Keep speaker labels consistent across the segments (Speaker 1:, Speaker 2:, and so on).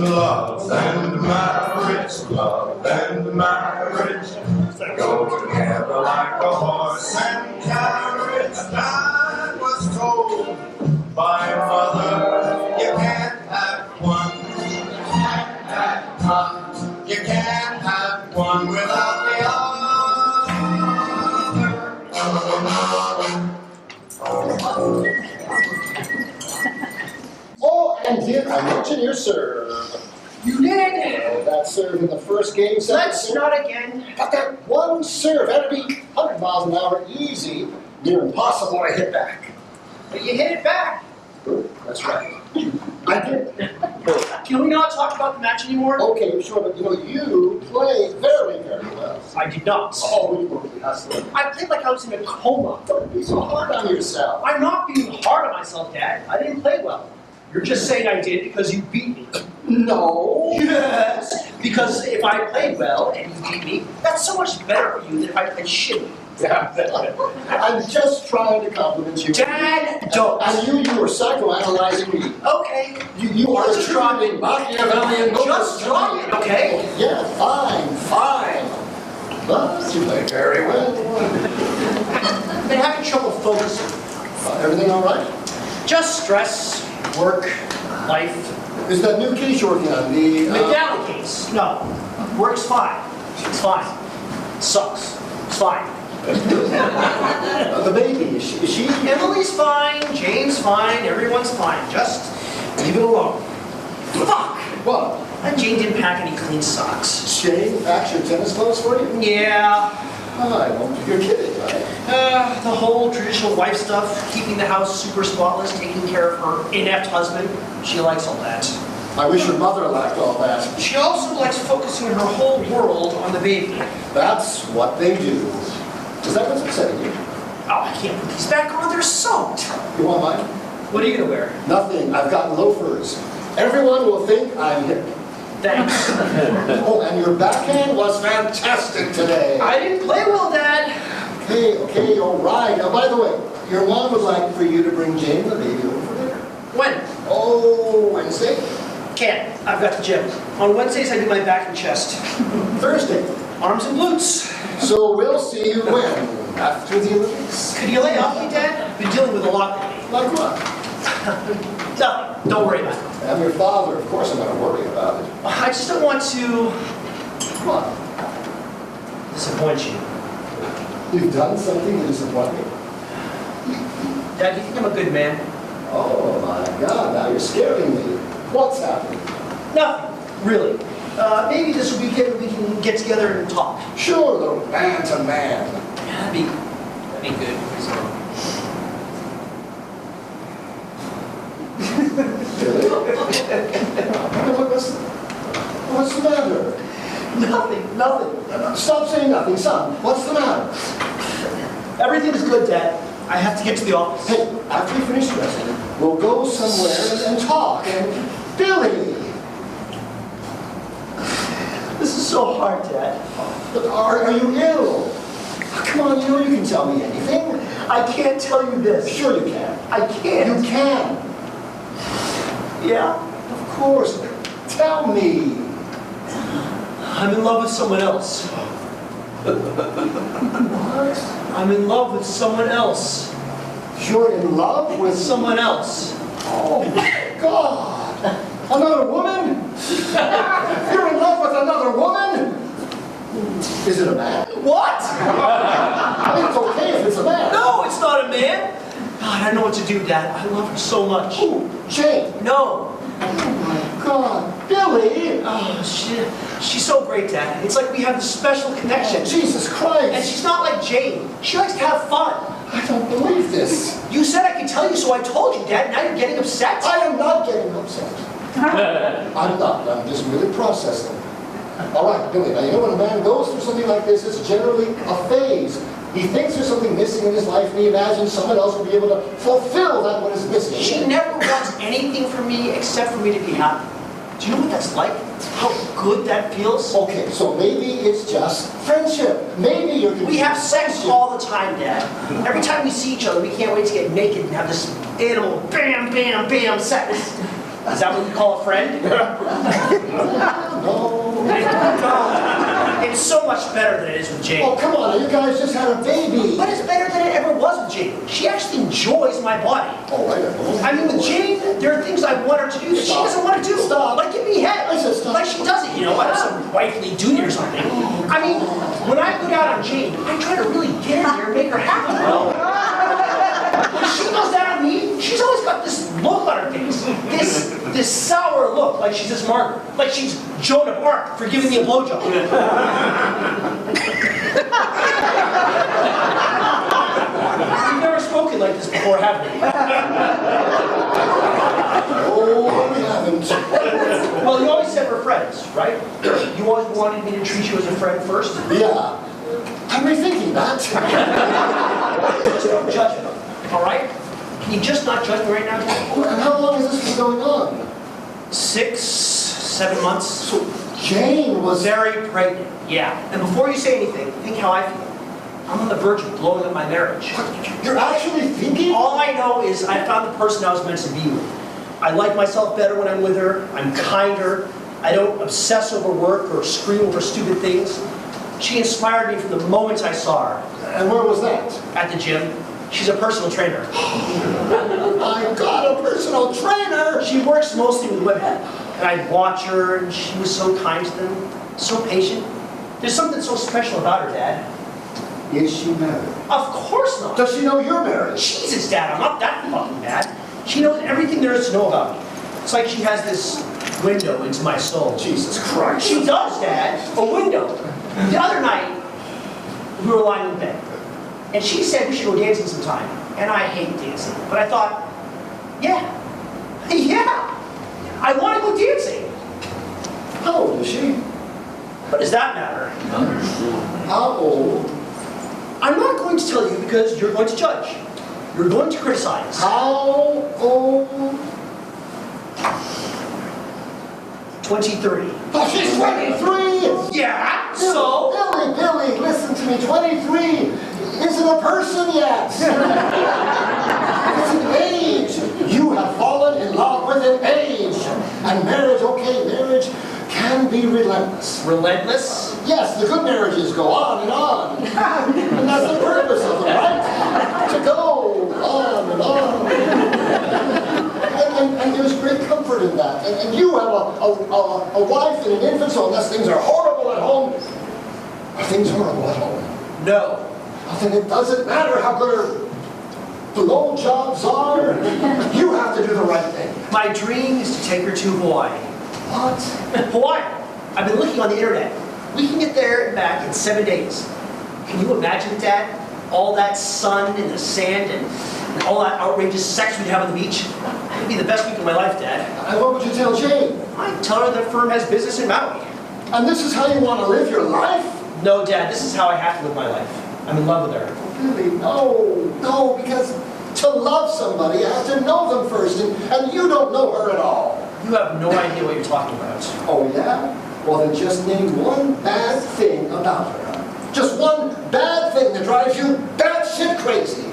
Speaker 1: love and marriage, love and marriage go together like a horse and carriage. I was told by mother, you can't have one. You can't have one without the other.
Speaker 2: Oh, and here I mention your serve.
Speaker 3: You did?
Speaker 2: That serve in the first game.
Speaker 3: Let's not again.
Speaker 2: Got that one serve. Had to be 100 miles an hour easy. Near impossible to hit back.
Speaker 3: But you hit it back.
Speaker 2: That's right. I did.
Speaker 3: Can we not talk about the match anymore?
Speaker 2: Okay, sure, but you played very, very well.
Speaker 3: I did not.
Speaker 2: Oh, you were really hustling.
Speaker 3: I played like I was in a coma.
Speaker 2: Don't be so hard on yourself.
Speaker 3: I'm not being hard on myself, Dad. I didn't play well. You're just saying I did because you beat me.
Speaker 2: No.
Speaker 3: Yes. Because if I played well and you beat me, that's so much better for you than if I played shitty.
Speaker 2: I'm just trying to compliment you.
Speaker 3: Dad, don't.
Speaker 2: I knew you were psychoanalyzing me.
Speaker 3: Okay.
Speaker 2: You are
Speaker 3: Just drop
Speaker 2: attributing Machiavellian motives.
Speaker 3: Just drop it, okay?
Speaker 2: Yeah, fine. But you played very well.
Speaker 3: I've been having trouble focusing.
Speaker 2: Everything all right?
Speaker 3: Just stress, work, life.
Speaker 2: Is that new case you're working on, the...
Speaker 3: McDowell case. No. Works fine. It's fine. Sucks. It's fine.
Speaker 2: the baby, is she...
Speaker 3: Emily's fine. Jane's fine. Everyone's fine. Just leave it alone. Fuck!
Speaker 2: What?
Speaker 3: And Jane didn't pack any clean socks.
Speaker 2: Shane packs your tennis clothes for you?
Speaker 3: Yeah.
Speaker 2: I won't. You're kidding, right?
Speaker 3: The whole traditional wife stuff, keeping the house super spotless, taking care of her inept husband. She likes all that.
Speaker 2: I wish your mother liked all that.
Speaker 3: She also likes focusing her whole world on the baby.
Speaker 2: That's what they do. Is that what's upsetting you?
Speaker 3: Oh, I can't put these back on. They're soaked.
Speaker 2: You want mine?
Speaker 3: What are you gonna wear?
Speaker 2: Nothing. I've got loafers. Everyone will think I'm hip.
Speaker 3: Thanks.
Speaker 2: Oh, and your backhand was fantastic today.
Speaker 3: I didn't play well, Dad.
Speaker 2: Okay, all right. Now, by the way, your mom would like for you to bring Jane the baby over for dinner.
Speaker 3: When?
Speaker 2: Oh, Wednesday?
Speaker 3: Can't. I've got the gym. On Wednesdays, I do my back and chest.
Speaker 2: Thursday.
Speaker 3: Arms and glutes.
Speaker 2: So we'll see you when? After the Olympics?
Speaker 3: Could you lay off me, Dad? I've been dealing with a lot lately.
Speaker 2: Like what?
Speaker 3: Nothing. Don't worry about it.
Speaker 2: I'm your father. Of course I'm going to worry about it.
Speaker 3: I just don't want to
Speaker 2: What?
Speaker 3: disappoint you.
Speaker 2: You've done something to disappoint me?
Speaker 3: Dad, do you think I'm a good man?
Speaker 2: Oh my God, now you're scaring me. What's happening?
Speaker 3: Nothing. Really. Maybe this weekend we can get together and talk.
Speaker 2: Sure, little man to man.
Speaker 3: That'd be good.
Speaker 2: Really? What's the matter?
Speaker 3: Nothing.
Speaker 2: Stop saying nothing, son. What's the matter?
Speaker 3: Everything's good, Dad. I have to get to the office.
Speaker 2: Hey, after we finish dressing, we'll go somewhere and talk. And Billy!
Speaker 3: This is so hard, Dad.
Speaker 2: But are you ill? Come on, you can tell me anything.
Speaker 3: I can't tell you this.
Speaker 2: Sure you can.
Speaker 3: I can't.
Speaker 2: You can.
Speaker 3: Yeah?
Speaker 2: Of course. Tell me.
Speaker 3: I'm in love with someone else.
Speaker 2: What?
Speaker 3: I'm in love with someone else.
Speaker 2: You're in love with
Speaker 3: Someone else.
Speaker 2: Oh my God! Another woman? You're in love with another woman? Is it a man?
Speaker 3: What?
Speaker 2: I mean, it's okay if it's a man.
Speaker 3: No, it's not a man. God, I don't know what to do, Dad. I love her so much.
Speaker 2: Ooh, Jane.
Speaker 3: No.
Speaker 2: Oh my God, Billy!
Speaker 3: Oh, she's so great, Dad. It's like we have this special connection.
Speaker 2: Jesus Christ!
Speaker 3: And she's not like Jane. She likes to have fun.
Speaker 2: I don't believe this.
Speaker 3: You said I could tell you, so I told you, Dad. Now you're getting upset?
Speaker 2: I am not getting upset. I'm not. I'm just really processing. All right, Billy, now you know when a man goes through something like this, it's generally a phase. He thinks there's something missing in his life, and he imagines someone else will be able to fulfill that what is missing.
Speaker 3: She never wants anything from me except for me to be happy. Do you know what that's like? How good that feels?
Speaker 2: Okay, so maybe it's just friendship. Maybe you're...
Speaker 3: We have sex all the time, Dad. Every time we see each other, we can't wait to get naked and have this animal bam, bam, bam sex. Is that what you call a friend? so much better than it is with Jane.
Speaker 2: Oh, come on, you guys just had a baby.
Speaker 3: But it's better than it ever was with Jane. She actually enjoys my body.
Speaker 2: All right,
Speaker 3: I mean, with Jane, there are things I want her to do that she
Speaker 2: Stop.
Speaker 3: doesn't want to do.
Speaker 2: Stop.
Speaker 3: Like give me head.
Speaker 2: I said stop.
Speaker 3: Like she does it, you know, like some wifely duty or something. I mean, when I go down on Jane, I try to really get in there and make her happy, you know? When she goes down on me, she's always got this look on her face. This sour look, like she's this Margaret. Like she's Joan of Arc for giving me a blowjob. We've never spoken like this before, have we?
Speaker 2: Oh, we haven't.
Speaker 3: Well, you always said we're friends, right? You always wanted me to treat you as a friend first.
Speaker 2: Yeah. I'm rethinking that.
Speaker 3: Just don't judge me, all right? Can you just not judge me right now, Jack?
Speaker 2: And how long has this been going on?
Speaker 3: 6, 7 months.
Speaker 2: So Jane was...
Speaker 3: Very pregnant, yeah. And before you say anything, think how I feel. I'm on the verge of blowing up my marriage.
Speaker 2: You're actually thinking?
Speaker 3: All I know is I found the person I was meant to be with. I like myself better when I'm with her. I'm kinder. I don't obsess over work or scream over stupid things. She inspired me from the moment I saw her.
Speaker 2: And where was that?
Speaker 3: At the gym. She's a personal trainer.
Speaker 2: I got a personal trainer!
Speaker 3: She works mostly with women. And I'd watch her, and she was so kind to them, so patient. There's something so special about her, Dad.
Speaker 2: Is she married?
Speaker 3: Of course not.
Speaker 2: Does she know you're married?
Speaker 3: Jesus, Dad, I'm not that fucking bad. She knows everything there is to know about me. It's like she has this window into my soul.
Speaker 2: Jesus Christ.
Speaker 3: She does, Dad. A window. The other night, we were lying in bed, and she said we should go dancing sometime. And I hate dancing, but I thought, yeah, I want to go dancing.
Speaker 2: How old is she?
Speaker 3: But does that matter?
Speaker 2: How old?
Speaker 3: I'm not going to tell you because you're going to judge. You're going to criticize.
Speaker 2: How old?
Speaker 3: 23.
Speaker 2: Oh, she's 23!
Speaker 3: Yeah, so?
Speaker 2: Billy, listen to me. 23 isn't a person yet. It's an age. You have fallen in love with an age. And marriage, okay, marriage can be relentless.
Speaker 3: Relentless?
Speaker 2: Yes, the good marriages go on and on. And that's the purpose of them, right? To go on and on. And there's great comfort in that. And you have a wife and an infant, so unless things are horrible at home, are things horrible at home?
Speaker 3: No.
Speaker 2: Then it doesn't matter how good the low jobs are. You have to do the right thing.
Speaker 3: My dream is to take her to Hawaii.
Speaker 2: What?
Speaker 3: Hawaii. I've been looking on the internet. We can get there and back in 7 days. Can you imagine it, Dad? All that sun and the sand and all that outrageous sex we'd have on the beach. It'd be the best week of my life, Dad.
Speaker 2: And what would you tell Jane?
Speaker 3: I'd tell her the firm has business in Maui.
Speaker 2: And this is how you want to live your life?
Speaker 3: No, Dad, this is how I have to live my life. I'm in love with her.
Speaker 2: Really? No, because to love somebody, you have to know them first, and you don't know her at all.
Speaker 3: You have no idea what you're talking about.
Speaker 2: Oh, yeah? Well, then just name one bad thing about her. Just one bad thing that drives you batshit crazy.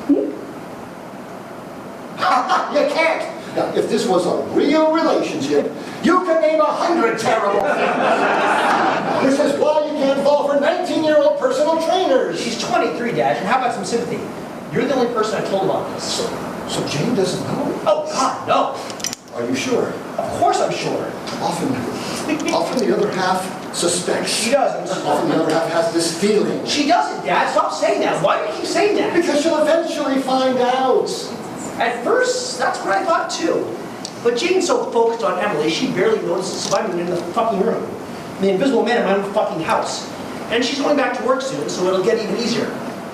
Speaker 2: You can't. Now, if this was a real relationship, you could name 100 terrible things. This is why you can't fall for 19-year-old personal trainers.
Speaker 3: She's 23, Dad, and how about some sympathy? You're the only person I told about this.
Speaker 2: So Jane doesn't know?
Speaker 3: Oh, God, no.
Speaker 2: Are you sure?
Speaker 3: Of course I'm sure.
Speaker 2: Often the other half suspects.
Speaker 3: She doesn't.
Speaker 2: Often the other half has this feeling.
Speaker 3: She doesn't, Dad. Stop saying that. Why do you keep saying that?
Speaker 2: Because she'll eventually find out.
Speaker 3: At first, that's what I thought too. But Jane's so focused on Emily, she barely notices Simon in the fucking room. The invisible man in my own fucking house. And she's going back to work soon, so it'll get even easier.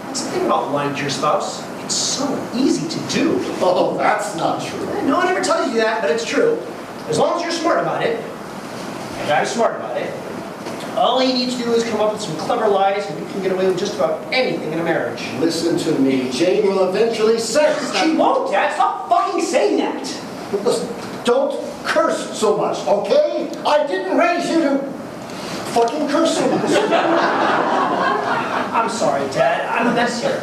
Speaker 3: That's the thing about lying to your spouse. It's so easy to do.
Speaker 2: Oh, that's not true.
Speaker 3: No one ever tells you that, but it's true. As long as you're smart about it, and I'm smart about it, all you need to do is come up with some clever lies and you can get away with just about anything in a marriage.
Speaker 2: Listen to me. Jane will eventually sense that.
Speaker 3: She won't, Dad. Stop fucking saying that.
Speaker 2: Listen, don't curse so much, okay? I didn't raise you to fucking curse so much.
Speaker 3: I'm sorry, Dad. I'm a mess here.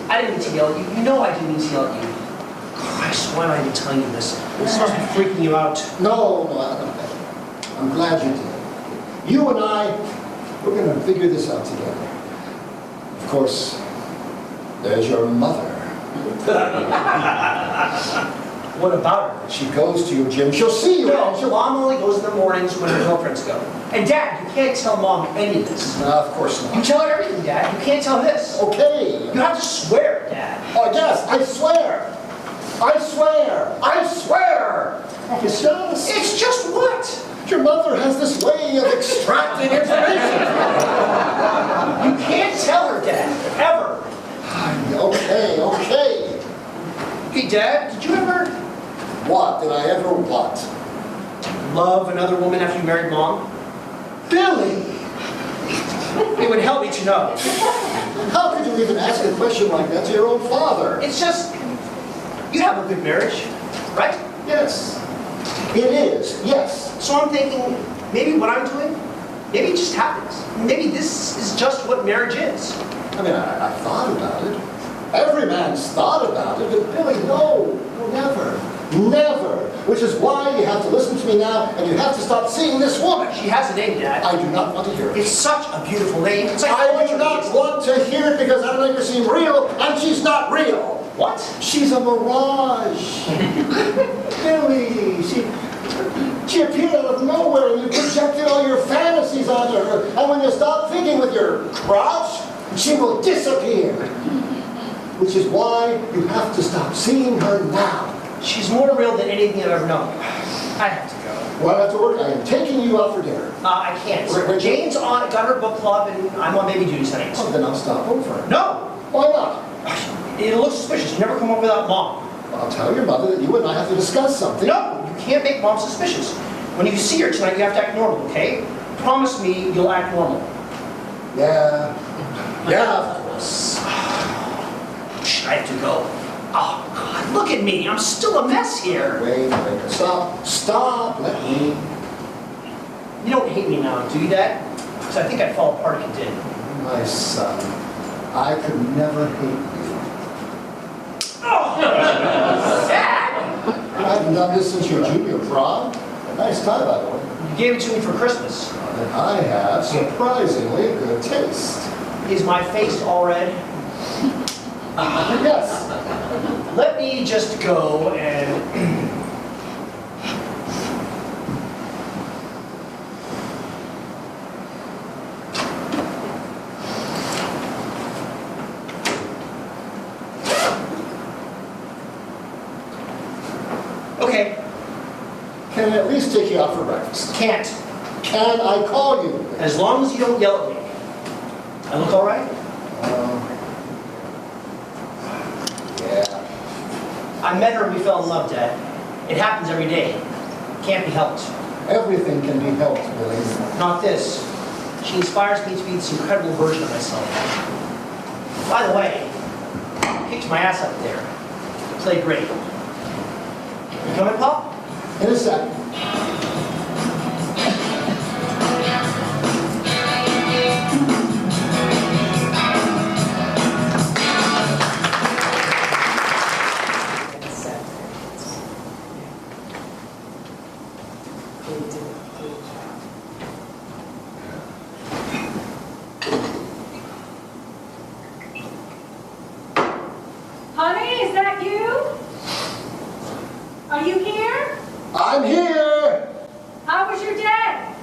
Speaker 3: I didn't mean to yell at you. You know I didn't mean to yell at you. Christ, why am I even telling you this? This must be freaking you out.
Speaker 2: No, I'm glad you did. You and I, We're going to figure this out together. Of course, there's your mother.
Speaker 3: What about her?
Speaker 2: She goes to your gym. She'll see you.
Speaker 3: No, Mom only goes in the mornings when her girlfriends go. And Dad, you can't tell Mom any of this.
Speaker 2: Of course
Speaker 3: You
Speaker 2: not.
Speaker 3: tell her everything, Dad. You can't tell this.
Speaker 2: Okay.
Speaker 3: You have to swear, Dad.
Speaker 2: Oh, yes, I swear. I swear. I swear. It's just...
Speaker 3: It's just what?
Speaker 2: Your mother has this way of extracting information.
Speaker 3: You can't tell her, Dad. Ever.
Speaker 2: Okay, okay.
Speaker 3: Hey, Dad, did you ever
Speaker 2: What? Did I ever what?
Speaker 3: love another woman after you married Mom?
Speaker 2: Billy!
Speaker 3: It would help me to know.
Speaker 2: How could you even ask a question like that to your own father?
Speaker 3: It's just, you have a good marriage, right?
Speaker 2: Yes. It is, yes.
Speaker 3: So I'm thinking, maybe what I'm doing, maybe it just happens. Maybe this is just what marriage is.
Speaker 2: I mean, I thought about it. Every man's thought about it, but Billy, no, never. Never. Which is why you have to listen to me now, and you have to stop seeing this woman.
Speaker 3: She has a name, Dad.
Speaker 2: I do not want to hear it.
Speaker 3: It's such a beautiful name. It's like
Speaker 2: I do not want to hear it because that'll make her seem real, and she's not real.
Speaker 3: What?
Speaker 2: She's a mirage. Billy, she appeared out of nowhere, and you projected all your fantasies onto her, and when you stop thinking with your crouch, she will disappear. Which is why you have to stop seeing her now.
Speaker 3: She's more real than anything I've ever known. I have to go.
Speaker 2: Well, I have to work. I am taking you out for dinner.
Speaker 3: I can't.
Speaker 2: Wait.
Speaker 3: Jane's got her book club, and I'm on baby duty tonight.
Speaker 2: Oh, then I'll stop over.
Speaker 3: No!
Speaker 2: Why not?
Speaker 3: It'll look suspicious. You never come over without Mom.
Speaker 2: Well, I'll tell your mother that you and I have to discuss something.
Speaker 3: No, you can't make Mom suspicious. When you see her tonight, you have to act normal, okay? Promise me you'll act normal.
Speaker 2: Yeah, of course.
Speaker 3: I have to go. Oh, God, look at me. I'm still a mess here.
Speaker 2: Wait, stop, let me.
Speaker 3: You don't hate me now, do you, Dad? Because I think I'd fall apart if you did.
Speaker 2: My son, I could never hate you.
Speaker 3: Oh! Dad!
Speaker 2: I haven't done this since your junior prom. A nice tie, by the way.
Speaker 3: You gave it to me for Christmas.
Speaker 2: And I have surprisingly good taste.
Speaker 3: Is my face all red?
Speaker 2: Yes.
Speaker 3: Let me just go and... Okay,
Speaker 2: Can I at least take you out for breakfast?
Speaker 3: can't.
Speaker 2: Can I call you?
Speaker 3: As long as you don't yell at me. I look all right?
Speaker 2: Yeah.
Speaker 3: I met her and we fell in love, Dad. It happens every day. Can't be helped.
Speaker 2: Everything can be helped, Billy.
Speaker 3: Not this. She inspires me to be this incredible version of myself. By the way, kicked my ass up there. Played great. You coming, Pop?
Speaker 2: In a second.
Speaker 4: Honey, is that you? Are you here?
Speaker 2: I'm here!
Speaker 4: How was your day?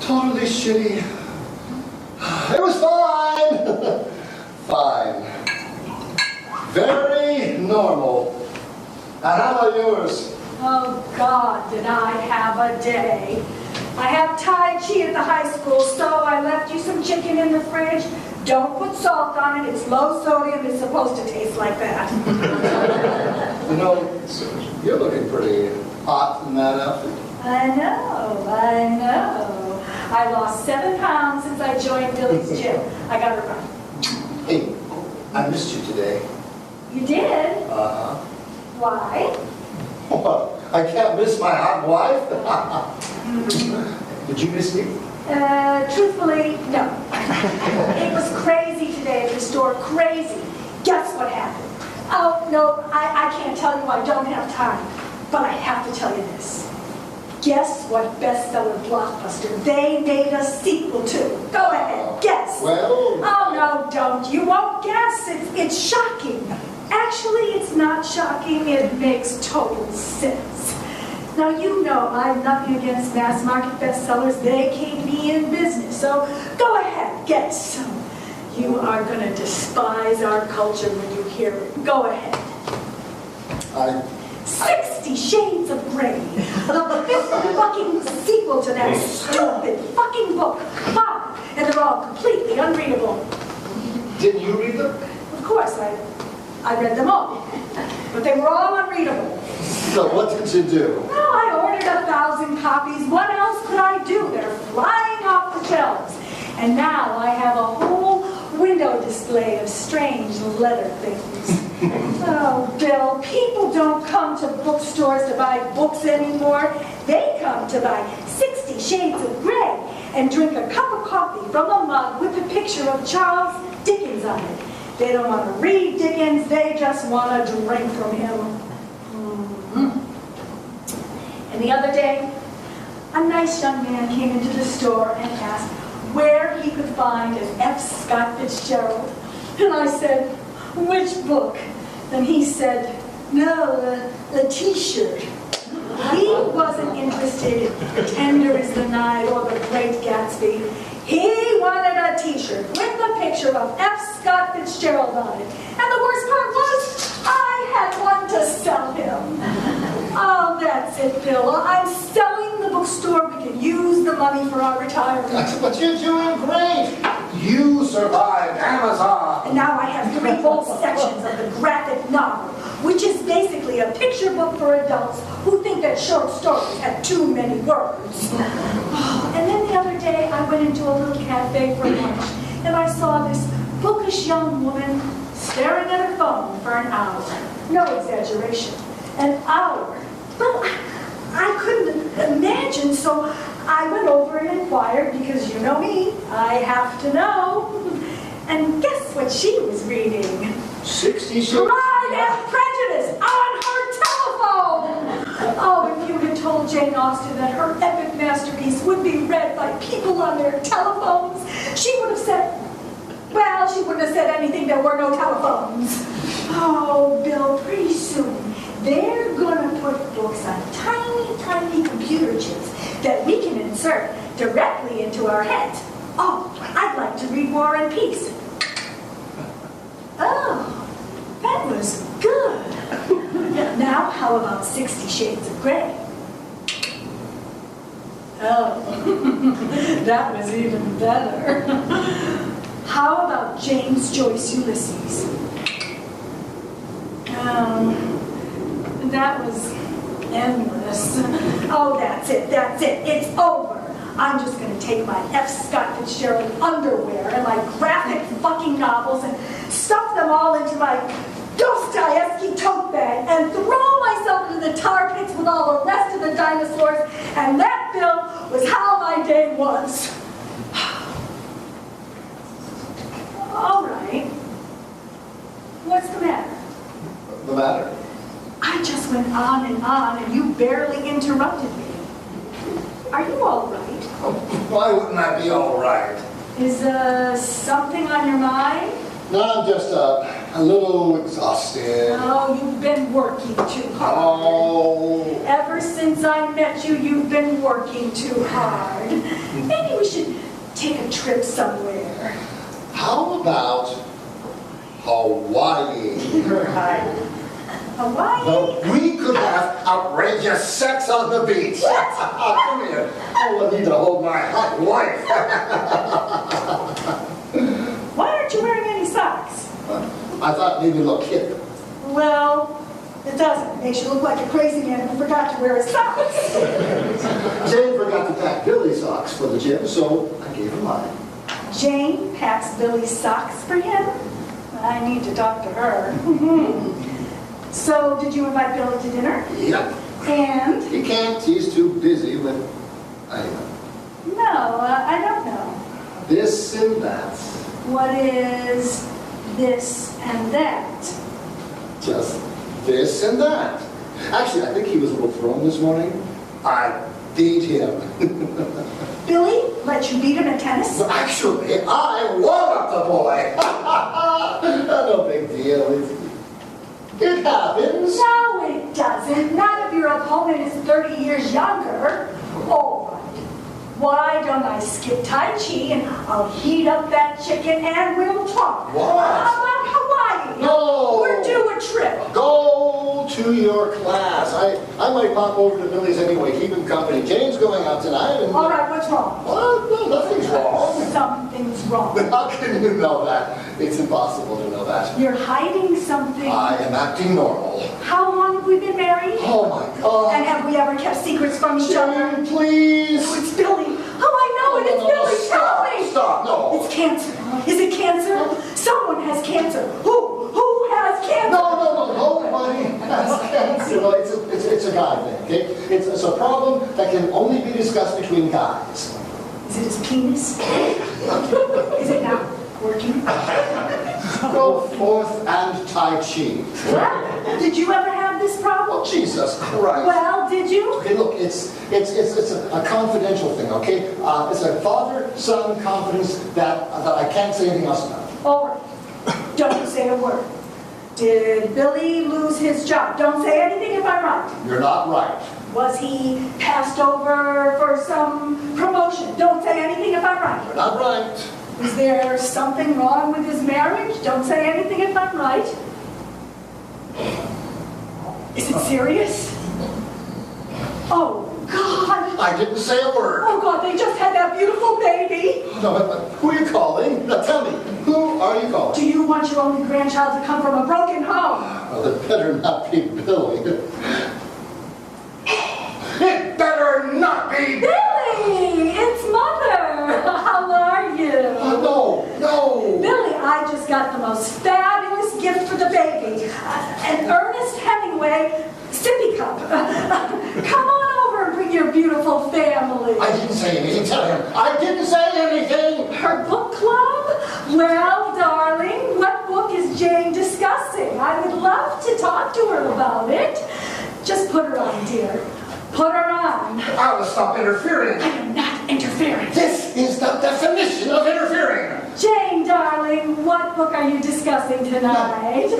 Speaker 2: Totally shitty. It was fine! Fine. Very normal. And how about yours?
Speaker 4: Oh God, did I have a day. I have Tai Chi at the high school, so I left you some chicken in the fridge. Don't put salt on it, it's low sodium, it's supposed to taste like that.
Speaker 2: You know, you're looking pretty hot in that outfit.
Speaker 4: I know. I lost 7 pounds since I joined Billy's gym. I got it right.
Speaker 2: Hey, I missed you today.
Speaker 4: You did?
Speaker 2: Uh-huh.
Speaker 4: Why?
Speaker 2: Well, I can't miss my hot wife. Did you miss me?
Speaker 4: Truthfully, no. It was crazy today at the store, crazy. Guess what happened? Oh, no, I can't tell you, I don't have time. But I have to tell you this. Guess what bestseller blockbuster they made a sequel to? Go ahead, guess.
Speaker 2: Well...
Speaker 4: Oh, no, don't. You won't guess. It's shocking. Actually, it's not shocking. It makes total sense. Now, you know I'm nothing against mass market bestsellers. They keep me in business. So go ahead, guess. You are going to despise our culture when you hear it. Go ahead. 60 Shades of Grey. The fifth fucking sequel to that stupid fucking book. 5, and they're all completely unreadable.
Speaker 2: Didn't you read them?
Speaker 4: Of course, I read them all. But they were all unreadable.
Speaker 2: So what did you do?
Speaker 4: Well, I ordered 1,000 copies. What else could I do? They're flying off the shelves. And now I have a whole window display of strange leather things. Oh, Bill, people don't come to bookstores to buy books anymore. They come to buy 60 Shades of Grey and drink a cup of coffee from a mug with a picture of Charles Dickens on it. They don't want to read Dickens, they just want to drink from him. And the other day, a nice young man came into the store and asked where he could find an F. Scott Fitzgerald. And I said, which book? And he said, no, a t-shirt. He wasn't interested in Tender is the Night or The Great Gatsby. He wanted a t-shirt with a picture of F. Scott Fitzgerald on it. And the worst part was, I had one to sell him. Oh, that's it, Bill. I'm selling the bookstore. We can use the money for our retirement.
Speaker 2: But you're doing great. You survived Amazon.
Speaker 4: And now I have 3 whole sections of the graphic novel, which is basically a picture book for adults who think that short stories have too many words. And then the other day, I went into a little cafe for lunch, and I saw this bookish young woman staring at her phone for an hour. No exaggeration. An hour. Well, I couldn't imagine, so I went over and inquired, because you know me, I have to know. And guess what she was reading?
Speaker 2: 60 Shades?
Speaker 4: Pride and Prejudice on her telephone! Oh, if you had told Jane Austen that her epic masterpiece would be read by people on their telephones, she would have said, well, she wouldn't have said anything, there were no telephones. Oh, Bill, pretty soon, they're gonna put books on tiny, tiny computer chips that we can insert directly into our heads. Oh, I'd like to read War and Peace. Oh, that was good. Now, how about 60 Shades of Grey? Oh, that was even better. How about James Joyce Ulysses? That was endless. Oh, that's it, it's over. I'm just gonna take my F. Scott Fitzgerald underwear and my graphic fucking novels and stuff them all into my Dostoevsky tote bag and throw myself into the tar pits with all the rest of the dinosaurs, and that, Bill, was how my day was. All right. What's the matter?
Speaker 2: The matter?
Speaker 4: I just went on, and you barely interrupted me. Are you all right?
Speaker 2: Why wouldn't I be all right?
Speaker 4: Is something on your mind?
Speaker 2: No, I'm just a little exhausted.
Speaker 4: Oh, you've been working too hard.
Speaker 2: Oh.
Speaker 4: Ever since I met you, you've been working too hard. Maybe we should take a trip somewhere.
Speaker 2: How about Hawaii?
Speaker 4: Hawaii?
Speaker 2: No, we could have outrageous sex on the beach. Come here. Oh, I need to hold my hot wife.
Speaker 4: Why aren't you wearing any socks?
Speaker 2: I thought maybe look hip.
Speaker 4: Well, it doesn't. It makes you look like a crazy man who forgot to wear his socks.
Speaker 2: Jane forgot to pack Billy's socks for the gym, so I gave her mine.
Speaker 4: Jane packs Billy's socks for him? I need to talk to her. So, did you invite Billy to dinner?
Speaker 2: Yep.
Speaker 4: And?
Speaker 2: He can't. He's too busy with,
Speaker 4: No, I don't know.
Speaker 2: this and that.
Speaker 4: What is this and that?
Speaker 2: Just this and that. Actually, I think he was a little thrown this morning. I beat him.
Speaker 4: Billy let you beat him at tennis?
Speaker 2: Actually, I warmed up the boy. No big deal. It happens.
Speaker 4: No, it doesn't. Not if your opponent is 30 years younger. All right. Why don't I skip Tai Chi and I'll heat up that chicken and we'll talk.
Speaker 2: What?
Speaker 4: How about Hawaii?
Speaker 2: No.
Speaker 4: We're due a trip.
Speaker 2: Go to your class. I might pop over to Billy's anyway. Keep him company. Jane's going out tonight. And,
Speaker 4: All right, what's wrong?
Speaker 2: Well, no, nothing's wrong.
Speaker 4: Something's wrong.
Speaker 2: How can you know that? It's impossible to know that.
Speaker 4: You're hiding something.
Speaker 2: I am acting normal.
Speaker 4: How long have we been married?
Speaker 2: Oh my God.
Speaker 4: And have we ever kept secrets from each other?
Speaker 2: Jane, please.
Speaker 4: Oh, it's Billy. Oh, I know it. It's
Speaker 2: No,
Speaker 4: Billy.
Speaker 2: stop,
Speaker 4: Tell me.
Speaker 2: stop, no.
Speaker 4: It's cancer. Is it cancer? Someone has cancer. Who has cancer?
Speaker 2: No, nobody has cancer. No, it's a guy thing, okay? It's a problem that can only be discussed between guys.
Speaker 4: Is it his penis? Is it not working?
Speaker 2: Go forth and Tai Chi.
Speaker 4: What? Did you ever have this problem?
Speaker 2: Oh, Jesus Christ.
Speaker 4: Well, did you?
Speaker 2: Okay, look, it's a confidential thing, okay? It's a father-son confidence that I can't say anything else about.
Speaker 4: All right. Don't say a word. Did Billy lose his job? Don't say anything if I'm right.
Speaker 2: You're not right.
Speaker 4: Was he passed over for some promotion? Don't say anything if I'm right.
Speaker 2: You're not right.
Speaker 4: Is there something wrong with his marriage? Don't say anything if I'm right. Is it serious? Oh, God.
Speaker 2: I didn't say a word.
Speaker 4: Oh, God, they just had that beautiful baby.
Speaker 2: No, but who are you calling? Now tell me, who are you calling?
Speaker 4: Do you want your only grandchild to come from a broken home?
Speaker 2: Well, it better not be Billy. It better not be...
Speaker 4: Billy, it's Mother. How are you?
Speaker 2: No.
Speaker 4: Billy, I just got the most fabulous gift for the baby. An Ernest Hemingway sippy cup. Come on over and bring your beautiful family.
Speaker 2: I didn't say anything. Tell him. I didn't say anything.
Speaker 4: Her book club? Well, darling, what book is Jane discussing? I would love to talk to her about it. Just put her on, dear. Put her on.
Speaker 2: I will stop interfering.
Speaker 4: I am not interfering.
Speaker 2: This is the definition of interfering.
Speaker 4: Jane, darling, what book are you discussing tonight?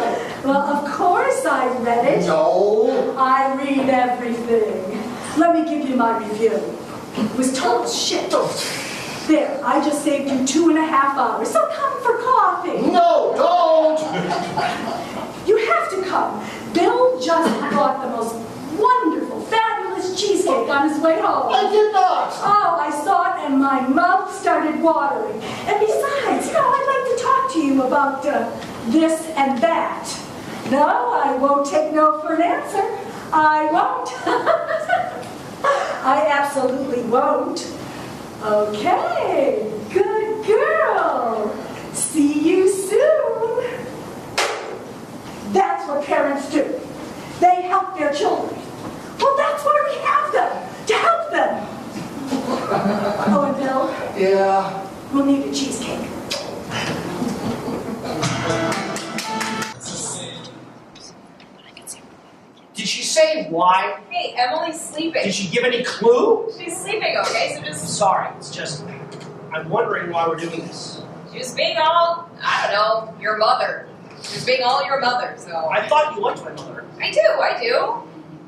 Speaker 4: Well, of course I read it.
Speaker 2: No.
Speaker 4: I read everything. Let me give you my review. It was total shit. There, I just saved you 2.5 hours, so come for coffee.
Speaker 2: No, don't.
Speaker 4: You have to come. Bill just brought the most wonderful, fabulous cheesecake on his way home.
Speaker 2: I did not.
Speaker 4: Oh, I saw it and my mouth started watering. And besides, I'd like to talk to you about this and that. No, I won't take no for an answer. I won't. I absolutely won't. Okay, good girl. See you soon. That's what parents do. They help their children. Well, that's why we have them, to help them. Oh, and Bill?
Speaker 2: Yeah.
Speaker 4: We'll need a cheesecake.
Speaker 3: Did she say why?
Speaker 5: Hey, Emily's sleeping.
Speaker 3: Did she give any clue?
Speaker 5: She's sleeping, okay? So
Speaker 3: I'm
Speaker 5: just...
Speaker 3: sorry, it's just, I'm wondering why we're doing this.
Speaker 5: She's being all, I don't know, your mother. She's being all your mother, so...
Speaker 3: I thought you liked my mother.
Speaker 5: I do.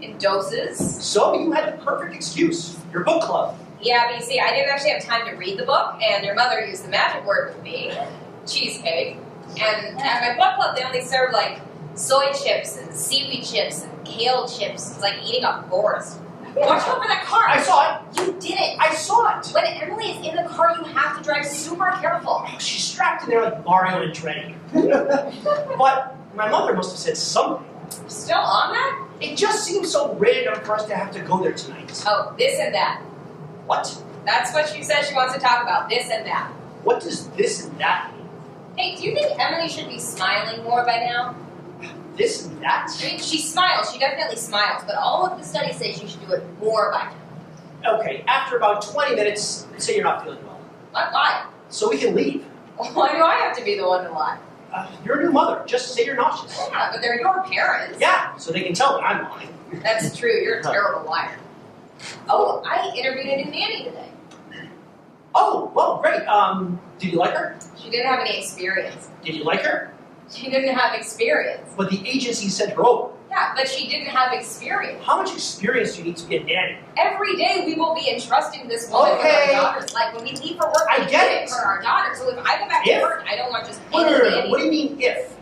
Speaker 5: In doses.
Speaker 3: So you had the perfect excuse, your book club.
Speaker 5: Yeah, but you see, I didn't actually have time to read the book, and your mother used the magic word with me, cheesecake. And at my book club, they only serve, like, soy chips and seaweed chips and kale chips. It's like eating a forest. Watch out for that car.
Speaker 3: I saw it.
Speaker 5: You did it.
Speaker 3: I saw it.
Speaker 5: When Emily is in the car, you have to drive super careful.
Speaker 3: Oh, she's strapped in there like Mario and Dreddy. But my mother must have said something.
Speaker 5: Still on that?
Speaker 3: It just seems so random for us to have to go there tonight.
Speaker 5: Oh, this and that.
Speaker 3: What?
Speaker 5: That's what she says she wants to talk about, this and that.
Speaker 3: What does this and that mean?
Speaker 5: Hey, do you think Emily should be smiling more by now?
Speaker 3: This and that?
Speaker 5: I mean, she smiles, she definitely smiles, but all of the studies say she should do it more by now.
Speaker 3: Okay, after about 20 minutes, say you're not feeling well.
Speaker 5: I'm fine.
Speaker 3: So we can leave.
Speaker 5: Why do I have to be the one to lie?
Speaker 3: You're a new mother. Just say you're nauseous.
Speaker 5: Yeah, but they're your parents.
Speaker 3: Yeah, so they can tell that I'm lying.
Speaker 5: That's true, you're a terrible liar. Oh, I interviewed a new nanny today.
Speaker 3: Oh, well, great. Did you like her?
Speaker 5: She didn't have any experience.
Speaker 3: Did you like her?
Speaker 5: She didn't have experience.
Speaker 3: But the agency sent her over.
Speaker 5: Yeah, but she didn't have experience.
Speaker 3: How much experience do you need to be a nanny?
Speaker 5: Every day we will be entrusting this woman
Speaker 3: Okay.
Speaker 5: with our daughters. Like when we leave for work,
Speaker 3: I
Speaker 5: we
Speaker 3: get
Speaker 5: do
Speaker 3: it.
Speaker 5: for our daughters. So if I go back to
Speaker 3: If?
Speaker 5: work, I don't want just
Speaker 3: Wait,
Speaker 5: any
Speaker 3: wait, wait,
Speaker 5: nanny.
Speaker 3: what do you mean if?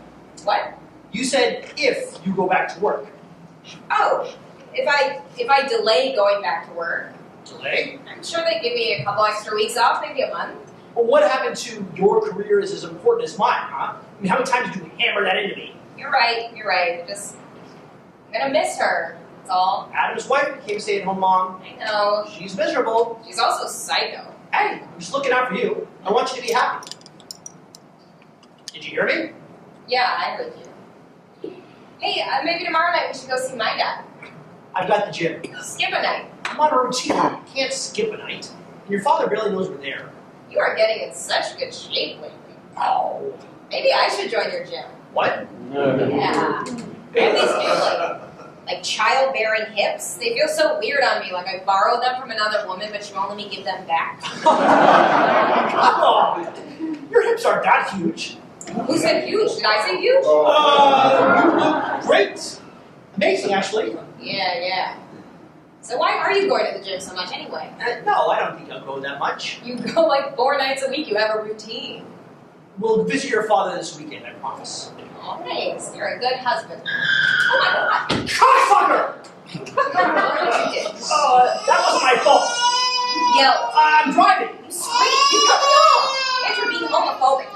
Speaker 5: What?
Speaker 3: You said if you go back to work.
Speaker 5: Oh, if I delay going back to work,
Speaker 3: Delay?
Speaker 5: I'm sure they give me a couple extra weeks off, maybe a month.
Speaker 3: Well, what happened to your career is as important as mine, huh? I mean, how many times did you hammer that into me?
Speaker 5: You're right. Just I'm gonna miss her. That's all.
Speaker 3: Adam's wife became stay-at-home mom.
Speaker 5: I know.
Speaker 3: She's miserable.
Speaker 5: She's also psycho.
Speaker 3: Hey, I'm just looking out for you. I want you to be happy. Did you hear me?
Speaker 5: Yeah, I heard you. Hey, maybe tomorrow night we should go see my dad.
Speaker 3: I've got the gym.
Speaker 5: Skip a night.
Speaker 3: I'm on a routine. You can't skip a night. And your father barely knows we're there.
Speaker 5: You are getting in such good shape lately.
Speaker 3: Oh.
Speaker 5: Maybe I should join your gym.
Speaker 3: What?
Speaker 5: Yeah. I have these new like childbearing hips. They feel so weird on me. Like I borrowed them from another woman, but she won't let me give them back.
Speaker 3: Come on. Your hips aren't that huge.
Speaker 5: Who said huge? Did I say huge?
Speaker 3: You look great. Amazing, actually.
Speaker 5: Yeah. So why are you going to the gym so much anyway?
Speaker 3: No, I don't think I'll go that much.
Speaker 5: You go like 4 nights a week. You have a routine.
Speaker 3: We'll visit your father this weekend, I promise.
Speaker 5: Oh, thanks. You're a good husband. Oh my God.
Speaker 3: Cockfucker!
Speaker 5: What did you do?
Speaker 3: That wasn't my fault.
Speaker 5: You yelled.
Speaker 3: I'm driving.
Speaker 5: You screamed. You cut me off. And you're being homophobic.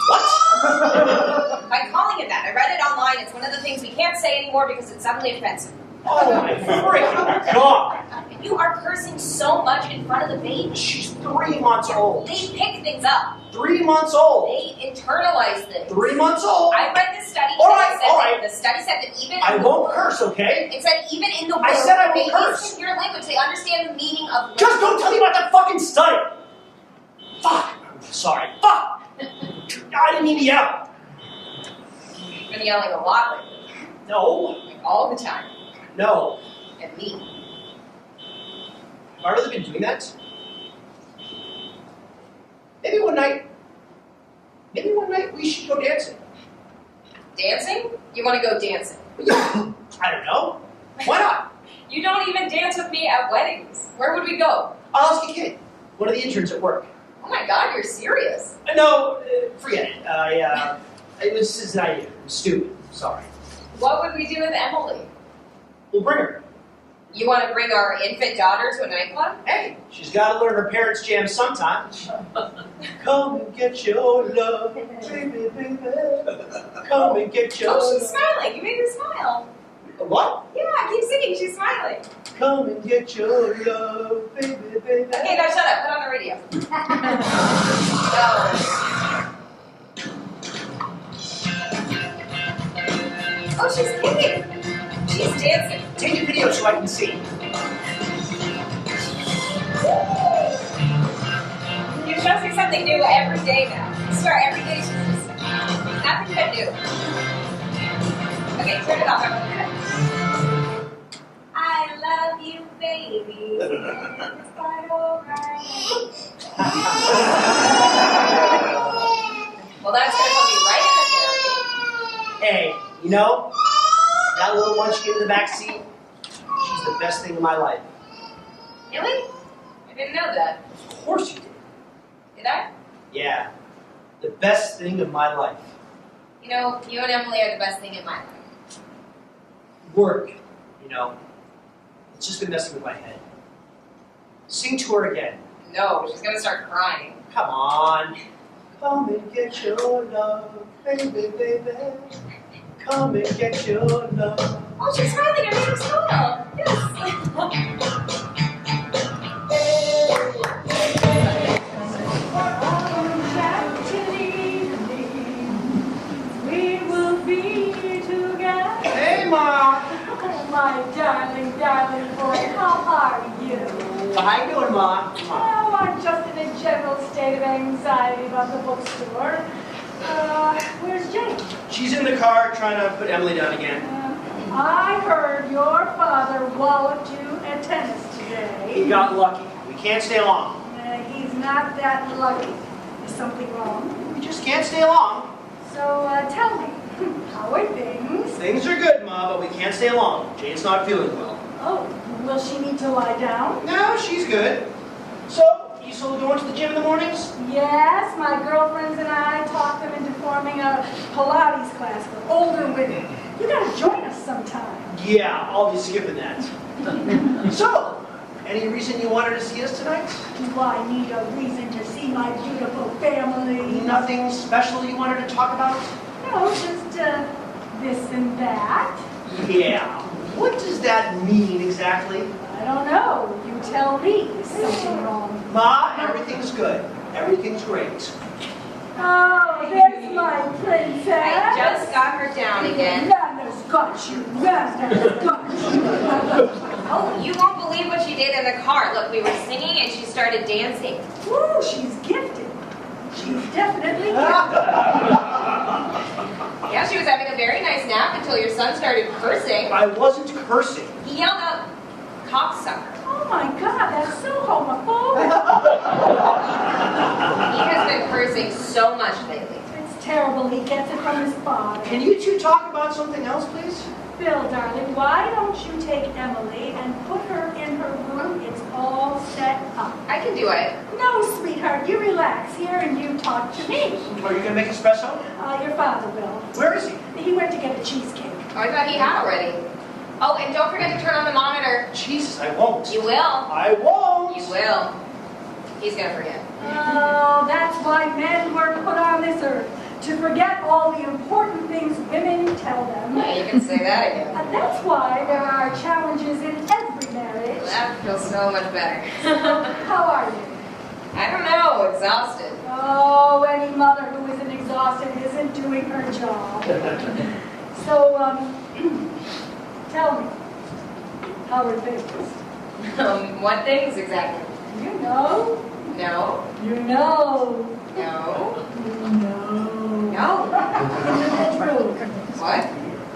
Speaker 3: What?
Speaker 5: By calling it that. I read it online. It's one of the things we can't say anymore because it's suddenly offensive.
Speaker 3: Oh my freaking God.
Speaker 5: You are cursing so much in front of the baby.
Speaker 3: She's 3 months old.
Speaker 5: They pick things up.
Speaker 3: 3 months old.
Speaker 5: They internalize things.
Speaker 3: 3 months old.
Speaker 5: I read this study.
Speaker 3: All
Speaker 5: and
Speaker 3: right,
Speaker 5: it said
Speaker 3: all
Speaker 5: that-
Speaker 3: right.
Speaker 5: The study said that even
Speaker 3: I
Speaker 5: in the
Speaker 3: won't
Speaker 5: womb-
Speaker 3: curse, okay?
Speaker 5: It said even in the womb,
Speaker 3: I said I won't
Speaker 5: babies
Speaker 3: curse.
Speaker 5: can hear language. They understand the meaning of language.
Speaker 3: Just don't tell me about that fucking study. Fuck. I'm sorry. Fuck. I didn't mean to yell.
Speaker 5: You've been yelling a lot lately.
Speaker 3: No.
Speaker 5: Like all the time.
Speaker 3: No.
Speaker 5: At me.
Speaker 3: Have I really been doing that? Maybe one night we should go dancing.
Speaker 5: Dancing? You want to go dancing?
Speaker 3: I don't know. Why not?
Speaker 5: You don't even dance with me at weddings. Where would we go?
Speaker 3: I'll ask a kid. One of the interns at work.
Speaker 5: Oh my God, you're serious.
Speaker 3: No, forget it. It was just an idea. I'm stupid. Sorry.
Speaker 5: What would we do with Emily?
Speaker 3: We'll bring her.
Speaker 5: You want to bring our infant daughter to a nightclub?
Speaker 3: Hey, she's got to learn her parents' jam sometime. Come and get your love, baby, baby. Come and get your
Speaker 5: Oh, she's
Speaker 3: love.
Speaker 5: smiling. You made her smile.
Speaker 3: What?
Speaker 5: Yeah, keep singing. She's smiling.
Speaker 3: Come and get your love, baby, baby.
Speaker 5: Okay, now shut up. Put on the radio. Oh, she's kicking. She's dancing.
Speaker 3: Take a video so I can see.
Speaker 5: You're showing something new every day now. I swear, every day she's just nothing but new. Okay, turn it off. I love you, baby. It's quite alright. Well, that's gonna put me right in the therapy.
Speaker 3: Hey, you know, that little munchkin in the back seat, she's the best thing in my life.
Speaker 5: Really? I didn't know that.
Speaker 3: Of course you did.
Speaker 5: Did I?
Speaker 3: Yeah, the best thing of my life.
Speaker 5: You know, you and Emily are the best thing in my life.
Speaker 3: Work, you know, it's just been messing with my head. Sing to her again.
Speaker 5: No, she's gonna start crying.
Speaker 3: Come on. Come and get your love, baby, baby. Come and get your love.
Speaker 5: Oh, she's smiling. I made her smile. Yes.
Speaker 4: We will be together.
Speaker 3: Hey, Ma.
Speaker 4: Oh, my darling, darling boy, how are you?
Speaker 3: How you doing, Ma? Come on.
Speaker 4: Oh, I'm just in a general state of anxiety about the bookstore. Where's Jane?
Speaker 3: She's in the car trying to put Emily down again.
Speaker 4: I heard your father walloped you at tennis
Speaker 3: He got lucky. We can't stay long.
Speaker 4: He's not that lucky. Is something wrong?
Speaker 3: We just can't stay long.
Speaker 4: So tell me, how are things?
Speaker 3: Things are good, Ma, but we can't stay long. Jane's not feeling well.
Speaker 4: Oh, will she need to lie down?
Speaker 3: No, she's good. So, you still going to the gym in the mornings?
Speaker 4: Yes, my girlfriends and I talked them into forming a Pilates class for older women. You gotta join us sometime.
Speaker 3: Yeah, I'll be skipping that. So, any reason you wanted to see us tonight?
Speaker 4: Do I need a reason to see my beautiful family?
Speaker 3: Nothing special you wanted to talk about?
Speaker 4: No, just this and that.
Speaker 3: Yeah. What does that mean exactly?
Speaker 4: I don't know. You tell me. Is something wrong?
Speaker 3: Ma, everything's good. Everything's great.
Speaker 4: Oh, there's my princess.
Speaker 5: I just got her down again.
Speaker 4: Nana's got you. Nana's got you.
Speaker 5: Oh, you won't believe what she did in the car. Look, we were singing and she started dancing.
Speaker 4: Woo, she's gifted. She's definitely gifted.
Speaker 5: Yeah, she was having a very nice nap until your son started cursing.
Speaker 3: I wasn't cursing.
Speaker 5: He yelled out, cocksucker.
Speaker 4: Oh my God, that's so homophobic.
Speaker 5: He has been cursing so much lately.
Speaker 4: It's terrible. He gets it from his father.
Speaker 3: Can you two talk about something else, please?
Speaker 4: Bill, darling, why don't you take Emily and put her in her room? It's all set up.
Speaker 5: I can do it.
Speaker 4: No, sweetheart, you relax here and you talk to me.
Speaker 3: Are you going to make espresso?
Speaker 4: Your father will.
Speaker 3: Where is he?
Speaker 4: He went to get a cheesecake.
Speaker 5: Oh, I thought he had already. Oh, and don't forget to turn on the monitor.
Speaker 3: Jesus, I won't.
Speaker 5: You will.
Speaker 3: I won't.
Speaker 5: You will. He's gonna forget.
Speaker 4: Oh, that's why men were put on this earth. To forget all the important things women tell them.
Speaker 5: Yeah, you can say that again.
Speaker 4: And that's why there are challenges in every marriage.
Speaker 5: That feels so much better.
Speaker 4: How are you?
Speaker 5: I don't know, exhausted.
Speaker 4: Oh, any mother who isn't exhausted isn't doing her job. So, tell me, how are things?
Speaker 5: What things exactly?
Speaker 4: You know,
Speaker 5: No.
Speaker 4: you know,
Speaker 5: No.
Speaker 4: you know.
Speaker 5: No.
Speaker 4: In the bedroom.
Speaker 5: What?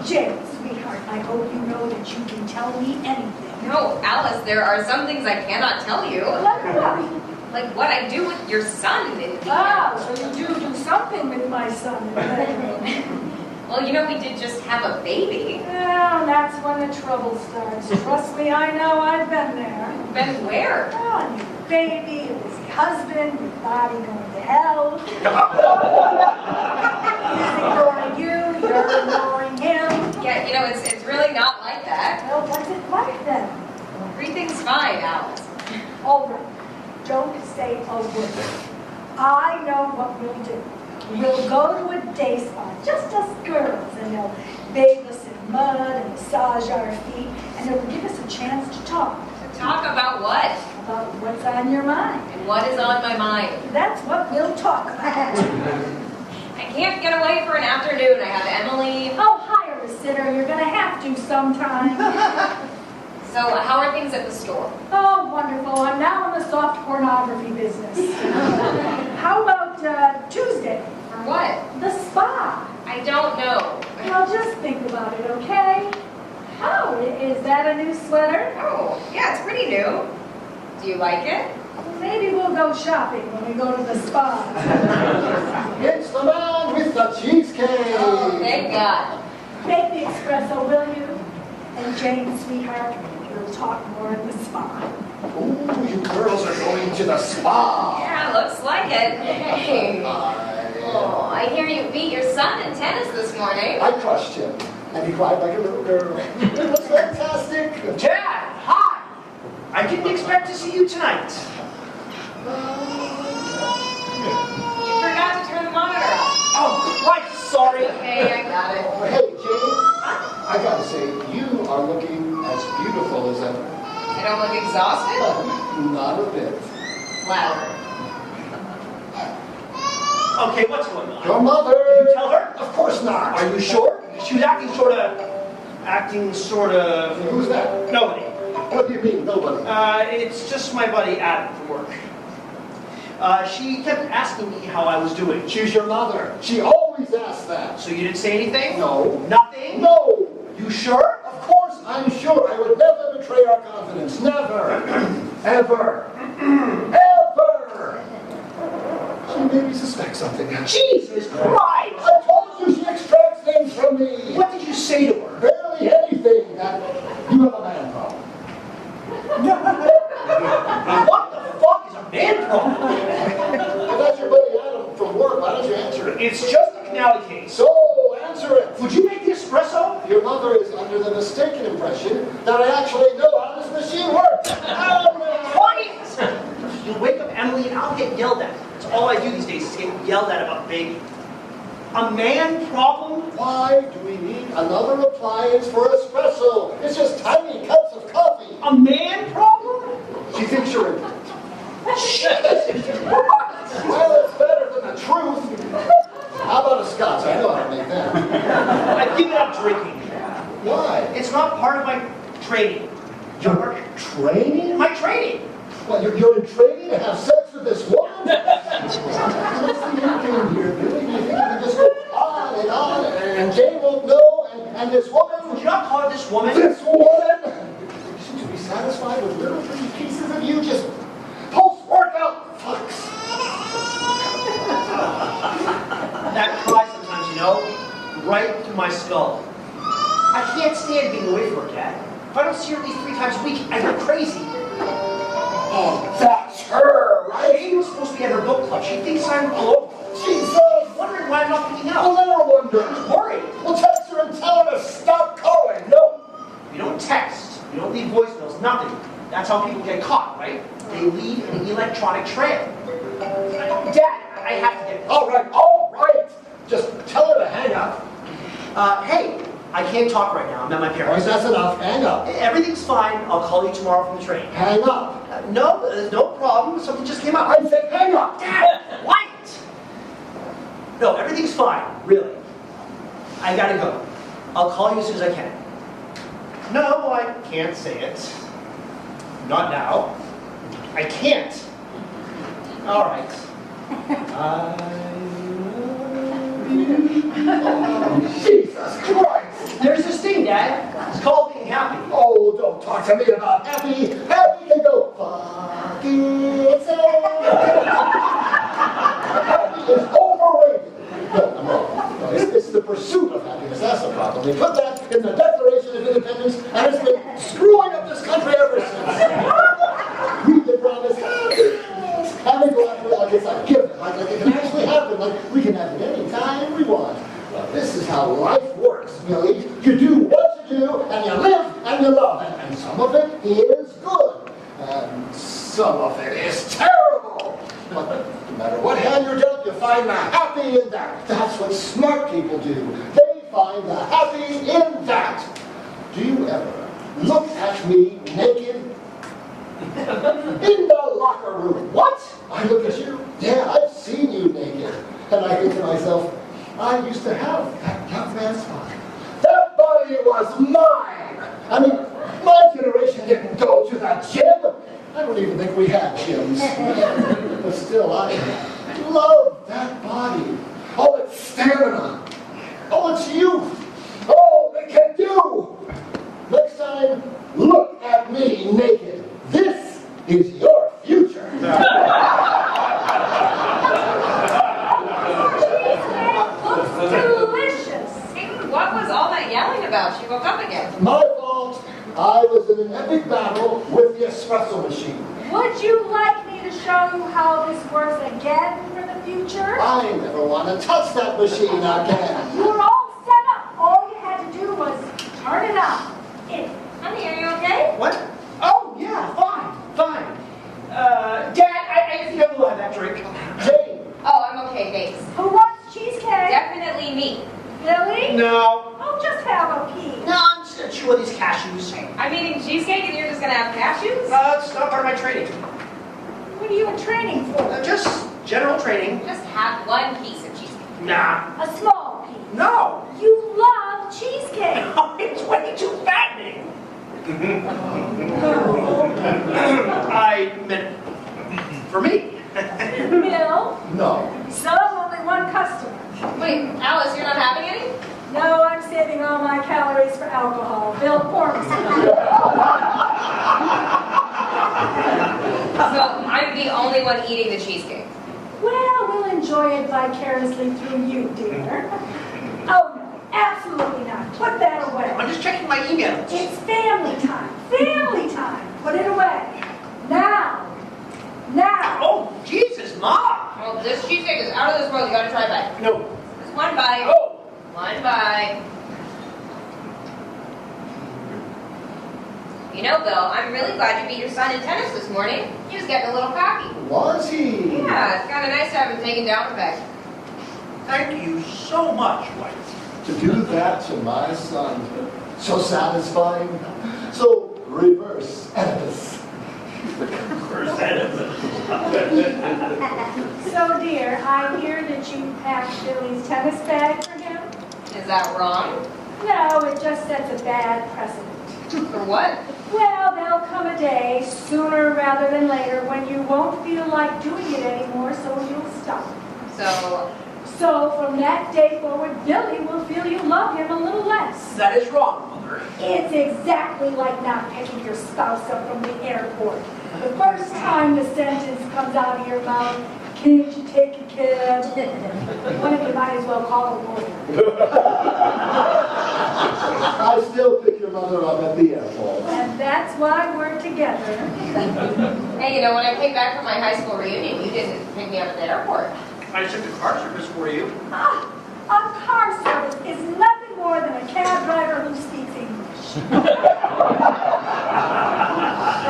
Speaker 4: Jane, sweetheart, I hope you know that you can tell me anything.
Speaker 5: No, Alice, there are some things I cannot tell you.
Speaker 4: Like what?
Speaker 5: Like what I do with your son in the
Speaker 4: Ah, so you do something with my son in the bedroom.
Speaker 5: Well, you know, we did just have a baby.
Speaker 4: Well, that's when the trouble starts. Trust me, I know, I've been there.
Speaker 5: Been where?
Speaker 4: Oh, and your baby, your busy husband, your body going to hell. He's ignoring you, you're ignoring him.
Speaker 5: Yeah, you know, it's really not like that.
Speaker 4: Well, what's it like then?
Speaker 5: Everything's fine, Alice.
Speaker 4: All right, don't say a word. I know what we'll do. We'll go to a day spa, just us girls, and they'll bathe us in mud and massage our feet, and it'll give us a chance to talk
Speaker 5: Talk about what?
Speaker 4: about what's on your mind.
Speaker 5: And what is on my mind?
Speaker 4: That's what we'll talk about.
Speaker 5: I can't get away for an afternoon. I have Emily.
Speaker 4: Oh, hire a sitter. You're going to have to sometime.
Speaker 5: So how are things at the store?
Speaker 4: Oh, wonderful. I'm now in the soft pornography business. How about Tuesday?
Speaker 5: For what?
Speaker 4: The spa.
Speaker 5: I don't know.
Speaker 4: Well, just think about it, okay? Oh, is that a new sweater?
Speaker 5: Oh, yeah, it's pretty new. Do you like it?
Speaker 4: Maybe we'll go shopping when we go to the spa.
Speaker 2: It's the man with the cheesecake.
Speaker 5: Oh, thank God.
Speaker 4: Make the espresso, will you? And Jane, sweetheart, we'll talk more at the spa.
Speaker 2: Ooh, you girls are going to the spa.
Speaker 5: Yeah, looks like it. Hey. Oh, I hear you beat your son in tennis this morning.
Speaker 2: I crushed him, and he cried like a little girl. It was fantastic.
Speaker 3: Dad, hi. I didn't expect to see you tonight.
Speaker 5: You forgot to turn the monitor off.
Speaker 3: Oh, right, sorry.
Speaker 5: Okay, I got it.
Speaker 2: Oh, hey, Jane, I gotta say, you are looking as beautiful as ever.
Speaker 5: I don't look exhausted?
Speaker 2: Not a bit.
Speaker 5: Louder.
Speaker 3: Okay, what's going on?
Speaker 2: Your mother.
Speaker 3: Did you tell her?
Speaker 2: Of course not.
Speaker 3: Are you sure? She was acting sort of...
Speaker 2: Who's that?
Speaker 3: Nobody.
Speaker 2: What do you mean, nobody?
Speaker 3: It's just my buddy Adam from work. She kept asking me how I was doing.
Speaker 2: She's your mother. She always asks that.
Speaker 3: So you didn't say anything?
Speaker 2: No.
Speaker 3: Nothing?
Speaker 2: No.
Speaker 3: You sure?
Speaker 2: Of course, I'm sure. I would never betray our confidence. Never. Ever. Ever. She maybe suspects something.
Speaker 3: Jesus Christ!
Speaker 2: I told you she extracts things from me.
Speaker 3: What did you say to her?
Speaker 2: Barely anything. You have a man problem.
Speaker 3: What the fuck is a man problem?
Speaker 2: Well, that's your buddy Adam from work. Why don't you answer it?
Speaker 3: It's just a canal case.
Speaker 2: So, answer it.
Speaker 3: Would you make the espresso?
Speaker 2: Your mother is under the mistaken impression that I actually know how this machine works.
Speaker 3: Quiet! You wake up Emily and I'll get yelled at. That's all I do these days is get yelled at about baby. A man problem?
Speaker 2: Why do we need another appliance for espresso? It's just tiny cups of coffee.
Speaker 3: A man problem?
Speaker 2: She thinks you're in.
Speaker 3: Shit!
Speaker 2: Well, it's better than the truth. How about a scotch? I know how to make that.
Speaker 3: I've given up drinking.
Speaker 2: Why?
Speaker 3: It's not part of my training.
Speaker 2: Your training?
Speaker 3: My training!
Speaker 2: Well, you're in training to have sex with this woman? What's the end game here, Billy? Do you think you can just go on, and Jane won't know, and this woman?
Speaker 3: Would you not call it this woman?
Speaker 2: This woman? You seem to be satisfied with little pretty pieces of you just post-workout fucks.
Speaker 3: That cry sometimes, you know, right through my skull. I can't stand being away from her, Dad. If I don't see her at least 3 times a week, I go crazy.
Speaker 2: Oh, that's her, right?
Speaker 3: Jane was supposed to be at her book club. She thinks I'm all over.
Speaker 2: Jesus!
Speaker 3: She's wondering why I'm not picking
Speaker 2: I'll
Speaker 3: up.
Speaker 2: let her wonder.
Speaker 3: She's worried.
Speaker 2: Well, text her and tell her to stop calling. No.
Speaker 3: You don't text. You don't leave voicemails. Nothing. That's how people get caught, right? They leave an electronic trail. Dad, I have to get...
Speaker 2: All right. Just tell her to hang up.
Speaker 3: Hey, I can't talk right now. I'm at my
Speaker 2: All right,
Speaker 3: parents'.
Speaker 2: that's enough. Hang up.
Speaker 3: Everything's fine. I'll call you tomorrow from the train.
Speaker 2: Hang up.
Speaker 3: No, there's no problem. Something just came up.
Speaker 2: I said hang up.
Speaker 3: Dad, what? No, everything's fine. Really. I gotta go. I'll call you as soon as I can. No, I can't say it. Not now. I can't. All right. I love you.
Speaker 2: Oh, Jesus Christ.
Speaker 3: There's this thing, Dad. It's called being happy.
Speaker 2: Oh, don't talk to me about happy. Happy can go fuck itself. Happy is overrated. No, it's the pursuit of happiness. That's the problem. They put that in the Declaration of Independence, and it's been screwing up this country ever since. Read the promise. And they go after it like it's a given, like it can actually happen, like we can have it any time we want. Well, this is how life works, Millie. You do what you do, and you live, and you love, and some of it is good, and some of it is terrible. But no matter what hand you're dealt, you find the happy in that. That's what smart people do. They find the happy in that. Do you ever look at me naked? In the locker room. What? I look at you. Yeah, I've seen you naked. And I think to myself, I used to have that young man's body. That body was mine. I mean, my generation didn't go to that gym. I don't even think we had gyms. But still, I love that body. Oh, its stamina. Oh, its youth. Oh, it can do. Next time, look at me naked. This is your future.
Speaker 4: Looks delicious.
Speaker 5: What was all that yelling about? She woke up again.
Speaker 2: My fault. I was in an epic battle with the espresso machine.
Speaker 4: Would you like me to show you how this works again for the future?
Speaker 2: I never want to touch that machine again.
Speaker 4: You were all set up. All you had to do was turn it on.
Speaker 5: Honey, are you okay?
Speaker 3: What? Oh, yeah, fine. Dad, I think I will have that drink.
Speaker 2: Jane,
Speaker 5: Oh, I'm okay, thanks.
Speaker 4: Who wants cheesecake?
Speaker 5: Definitely me.
Speaker 4: Billy?
Speaker 3: No.
Speaker 4: Oh, just have a piece.
Speaker 3: No, I'm just gonna chew on these cashews.
Speaker 5: I'm eating cheesecake and you're just gonna have cashews?
Speaker 3: It's not part of my training.
Speaker 4: What are you in training for?
Speaker 3: Just general training.
Speaker 5: Just have one piece of cheesecake.
Speaker 3: Nah.
Speaker 4: A small piece.
Speaker 3: No.
Speaker 4: You love cheesecake.
Speaker 3: It's way too fattening. I meant for me.
Speaker 4: Bill?
Speaker 2: no.
Speaker 4: So, only one customer.
Speaker 5: Wait, Alice, you're not having any?
Speaker 4: No, I'm saving all my calories for alcohol. Bill, pour me some.
Speaker 5: I'm the only one eating the cheesecake.
Speaker 4: Well, we'll enjoy it vicariously through you, dear. Oh, no, absolutely not. Put that away.
Speaker 3: I'm just checking my emails.
Speaker 4: It's family time. Family time. Put it away. Now. Now.
Speaker 3: Oh, Jesus, Mom!
Speaker 5: Well, this cheesecake is out of this world. You gotta try a bite.
Speaker 3: No.
Speaker 5: Just one bite.
Speaker 3: Oh!
Speaker 5: One bite. You know, Bill, I'm really glad you beat your son in tennis this morning. He was getting a little cocky.
Speaker 2: Was he?
Speaker 5: Yeah, it's kind of nice to have him taken down a peg.
Speaker 3: Thank you so much, White.
Speaker 2: To do that to my son, so satisfying. So reverse Oedipus.
Speaker 4: So, dear, I hear that you packed Billy's tennis bag for him.
Speaker 5: Is that wrong?
Speaker 4: No, it just sets a bad precedent.
Speaker 5: For what?
Speaker 4: Well, there'll come a day, sooner rather than later, when you won't feel like doing it anymore, so you'll stop. So from that day forward, Billy will feel you love him a little less.
Speaker 3: That is wrong, Mother.
Speaker 4: It's exactly like not picking your spouse up from the airport. The first time the sentence comes out of your mouth, can't you take a cab? One of you might as well call a lawyer.
Speaker 2: I still pick your mother up at the airport.
Speaker 4: And that's why we're together.
Speaker 5: Hey, you know, when I came back from my high school reunion, you didn't pick me up at the airport.
Speaker 3: I took the car service for you.
Speaker 4: Ah, a car service is nothing more than a cab driver who speaks English. The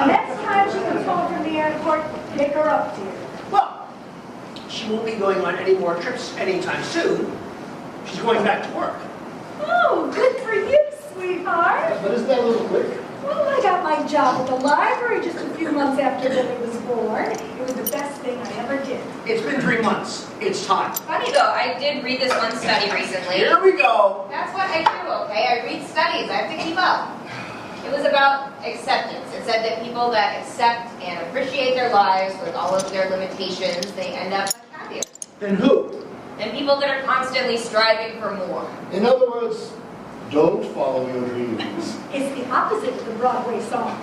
Speaker 4: next time she comes home from the airport, pick her up, dear.
Speaker 3: Well, she won't be going on any more trips anytime soon. She's going back to work.
Speaker 4: Oh, good for you, sweetheart.
Speaker 2: But isn't that a little quick?
Speaker 4: Well, I got my job at the library just a few months after Billy was born. It was the best thing I ever did.
Speaker 3: It's been 3 months. It's time.
Speaker 5: Funny though, I did read this one study recently.
Speaker 3: Here we go.
Speaker 5: That's what I do, okay? I read studies. I have to keep up. It was about acceptance. It said that people that accept and appreciate their lives with all of their limitations, they end up happier.
Speaker 3: Then who?
Speaker 5: And people that are constantly striving for more.
Speaker 2: In other words, don't follow your dreams.
Speaker 4: It's the opposite of the Broadway song.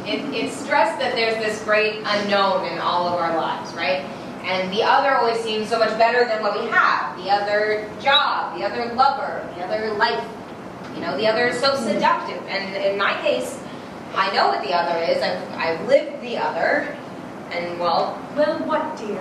Speaker 5: It's stressed that there's this great unknown in all of our lives, right? And the other always seems so much better than what we have. The other job, the other lover, the other life. You know, the other is so seductive. And in my case, I know what the other is. I've lived the other. And, well,
Speaker 4: Well, what, dear?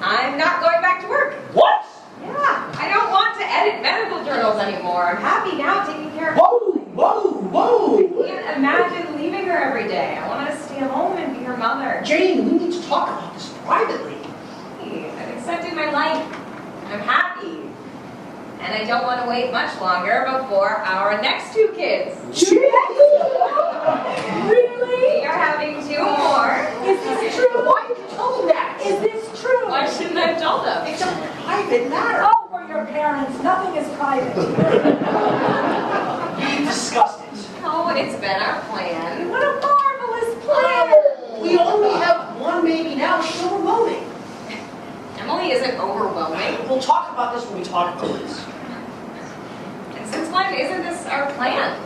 Speaker 5: I'm not going back to work.
Speaker 3: What?
Speaker 5: Yeah, I don't want to edit medical journals anymore. I'm happy now taking care of
Speaker 3: Whoa, whoa, whoa.
Speaker 5: I can't imagine leaving her every day. I want to stay home and be her mother.
Speaker 3: Jane, we need to talk about this privately.
Speaker 5: Hey, I've accepted my life. I'm happy. And I don't want to wait much longer before our next 2 kids.
Speaker 4: Really?
Speaker 5: We are having 2 more.
Speaker 4: Is this true?
Speaker 3: Why did you tell them that?
Speaker 4: Is this true?
Speaker 5: Why shouldn't I have told them?
Speaker 3: It's a private matter.
Speaker 4: Oh, we're your parents. Nothing is private.
Speaker 3: We discussed it.
Speaker 5: Oh, it's been our plan.
Speaker 4: What a marvelous plan.
Speaker 3: We only have 1 baby now. She's overwhelming.
Speaker 5: Emily isn't overwhelming.
Speaker 3: We'll talk about this when we talk about this.
Speaker 5: And since when isn't this our plan?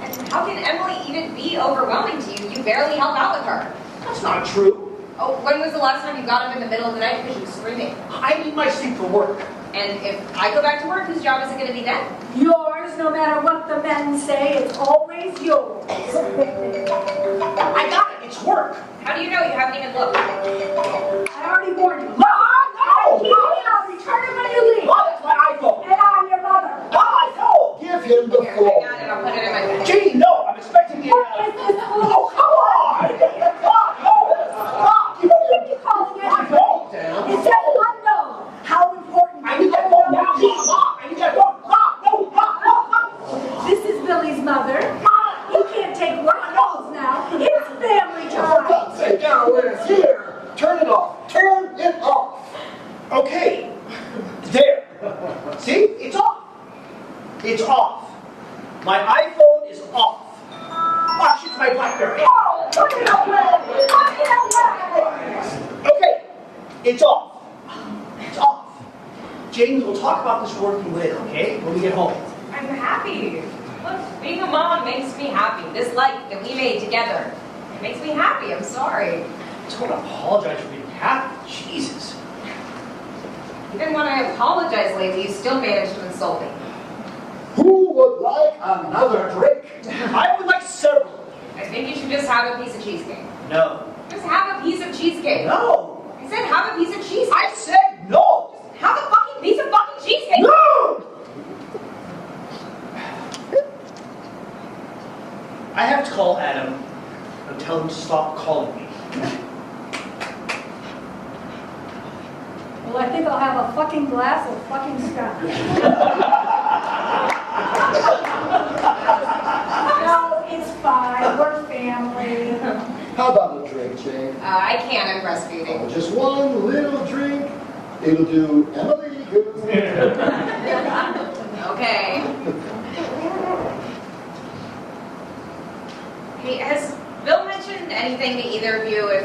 Speaker 5: And how can Emily even be overwhelming to you? You barely help out with her.
Speaker 3: That's not true.
Speaker 5: Oh, when was the last time you got up in the middle of the night because she was screaming?
Speaker 3: I need my sleep for work.
Speaker 5: And if I go back to work, whose job is it going to be then?
Speaker 4: Yours, no matter what the men say, it's always yours.
Speaker 3: I got it. It's work.
Speaker 5: How do you know? You haven't even looked.
Speaker 4: I already warned you.
Speaker 3: No!
Speaker 4: I'll return it when you leave.
Speaker 3: Oh, it's my iPhone.
Speaker 4: And I'm your mother.
Speaker 3: Ah, no!
Speaker 2: Give him the
Speaker 5: Here, I
Speaker 2: floor.
Speaker 5: got it. I'll put it in my bag.
Speaker 3: Jane, no! I'm expecting the...
Speaker 4: What is this
Speaker 3: Oh,
Speaker 4: fool?
Speaker 3: come on! Stop! No! Stop!
Speaker 4: You don't think you're calling
Speaker 3: I
Speaker 4: it?
Speaker 3: don't!
Speaker 4: It says unknown. How important
Speaker 3: I need that phone now! Mom! I need that phone! Stop! No! Stop! Stop! Stop!
Speaker 4: This is Billy's mother. He can't take work calls now. It's family
Speaker 2: For
Speaker 4: time.
Speaker 2: God's sake, now it's here. Turn it off. Turn it off.
Speaker 3: Okay. There. See? It's off. It's off. My iPhone is off. Ah, shit's my BlackBerry.
Speaker 4: Oh, put it away. Put it away.
Speaker 3: Okay. It's off. It's off. James, we'll talk about this working later, okay? When we get home.
Speaker 5: I'm happy. Look, being a mom makes me happy. This life that we made together, it makes me happy. I'm sorry.
Speaker 3: Don't apologize for being happy. Jesus.
Speaker 5: Even when I apologize lately, you still manage to insult me.
Speaker 2: Who would like another drink?
Speaker 3: I would like several.
Speaker 5: I think you should just have a piece of cheesecake.
Speaker 3: No.
Speaker 5: Just have a piece of cheesecake.
Speaker 3: No.
Speaker 5: I said have a piece of cheesecake.
Speaker 3: I said no.
Speaker 5: Have a fucking piece of fucking cheesecake.
Speaker 3: No! I have to call Adam and tell him to stop calling me.
Speaker 4: Well, I think I'll have a fucking glass of fucking scotch. No, it's fine. We're family.
Speaker 2: How about a drink, Jane?
Speaker 5: I can't, I'm breastfeeding.
Speaker 2: Oh, just one little drink. It'll do Emily good.
Speaker 5: Okay. Hey, has Bill mentioned anything to either of you if,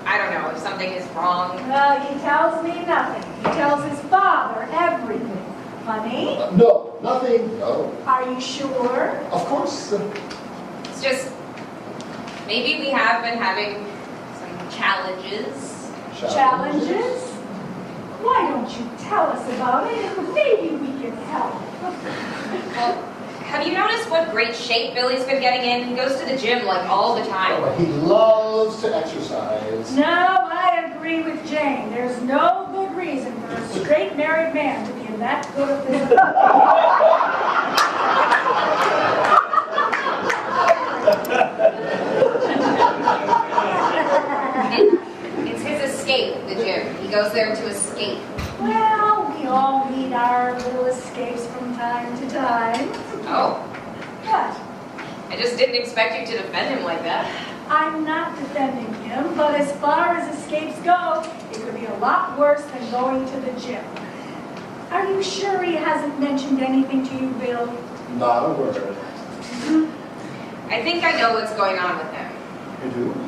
Speaker 5: I don't know, if something is wrong?
Speaker 4: Well, he tells me nothing. He tells his father everything. Honey,
Speaker 2: No, nothing. No.
Speaker 4: are you sure?
Speaker 2: Of course.
Speaker 5: It's just, maybe we have been having some challenges.
Speaker 4: Challenges? Why don't you tell us about it and maybe we can help?
Speaker 5: Well, have you noticed what great shape Billy's been getting in? He goes to the gym like all the time.
Speaker 2: Oh, he loves to exercise.
Speaker 4: No, I agree with Jane. There's no good reason for a straight married man to be in that good of physical.
Speaker 5: It's his escape, the gym. He goes there to escape.
Speaker 4: Well, we all need our little escapes from time to time.
Speaker 5: Oh,
Speaker 4: What?
Speaker 5: I just didn't expect you to defend him like that.
Speaker 4: I'm not defending him, but as far as escapes go, it could be a lot worse than going to the gym. Are you sure he hasn't mentioned anything to you, Bill?
Speaker 2: Not a word.
Speaker 5: I think I know what's going on with him.
Speaker 2: You do?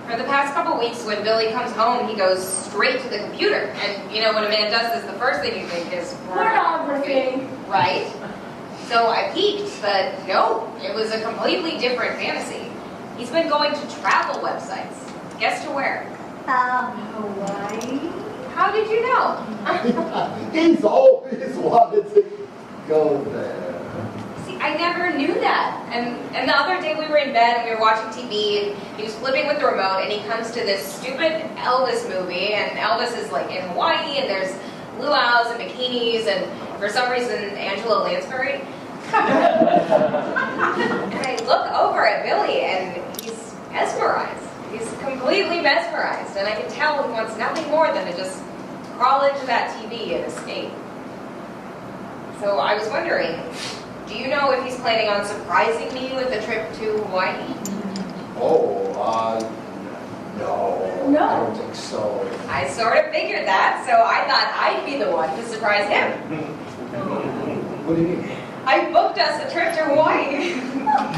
Speaker 5: For the past couple weeks, when Billy comes home, he goes straight to the computer. And you know, when a man does this, the first thing you think is
Speaker 4: Pornography.
Speaker 5: Right? So I peeked, but no, it was a completely different fantasy. He's been going to travel websites. Guess to where?
Speaker 4: Hawaii?
Speaker 5: How did you know?
Speaker 2: He's always wanted to go there.
Speaker 5: See, I never knew that. And the other day we were in bed and we were watching TV and he was flipping with the remote and he comes to this stupid Elvis movie and Elvis is like in Hawaii and there's luau's and bikinis and for some reason Angela Lansbury. And I look over at Billy and he's mesmerized. He's completely mesmerized and I can tell he wants nothing more than to just crawl into that TV and escape. So I was wondering, do you know if he's planning on surprising me with a trip to Hawaii?
Speaker 2: Oh, no.
Speaker 4: No.
Speaker 2: I don't think so.
Speaker 5: I sort of figured that, so I thought I'd be the one to surprise him.
Speaker 2: What do you mean?
Speaker 5: I booked us a trip to Hawaii.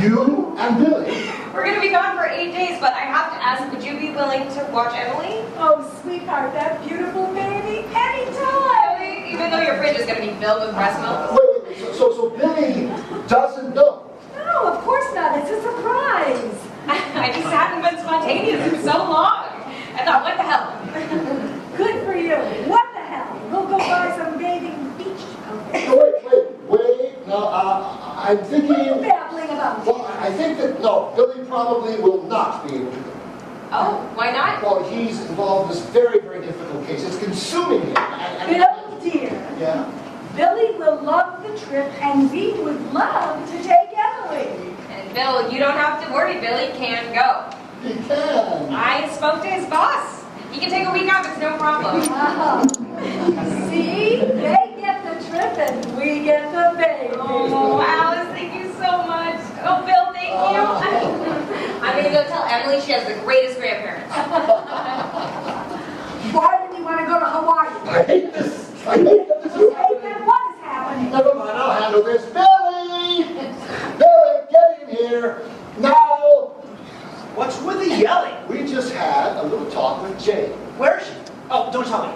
Speaker 2: You and Billy?
Speaker 5: We're going to be gone for 8 days, but I have to ask, would you be willing to watch Emily?
Speaker 4: Oh, sweetheart, that beautiful baby, anytime!
Speaker 5: Even though your fridge is going to be filled with breast milk?
Speaker 2: Wait, so Billy doesn't know.
Speaker 4: No, of course not. It's a surprise.
Speaker 5: I just haven't been spontaneous in so long. I thought, what the hell?
Speaker 4: Good for you. What the hell? We'll go buy some bathing beach outfits.
Speaker 2: No, wait. No, I'm thinking.
Speaker 4: What are you babbling about?
Speaker 2: Well, I think that, no, Billy probably will not be able to go.
Speaker 5: Oh, why not?
Speaker 2: Well, he's involved in this very, very difficult case. It's consuming him.
Speaker 4: Bill, dear,
Speaker 2: Yeah?
Speaker 4: Billy will love the trip, and we would love to take Emily.
Speaker 5: And Bill, you don't have to worry. Billy can go.
Speaker 2: He can.
Speaker 5: I spoke to his boss. He can take a week off. It's no problem.
Speaker 4: See? They get the trip, and we get the baby.
Speaker 5: Oh, Alice, thank you so much. Oh, Bill, thank you. I'm going to go tell Emily she has the greatest grandparents.
Speaker 4: Why did you want to go to Hawaii?
Speaker 2: I hate this. I hate that this is
Speaker 4: Hey,
Speaker 2: happening.
Speaker 4: then what is happening?
Speaker 2: Never mind, I'll handle this. Billy! Billy, get in here. Now!
Speaker 3: What's with the yelling?
Speaker 2: We just had a little talk with Jane.
Speaker 3: Where is she? Oh, don't tell me.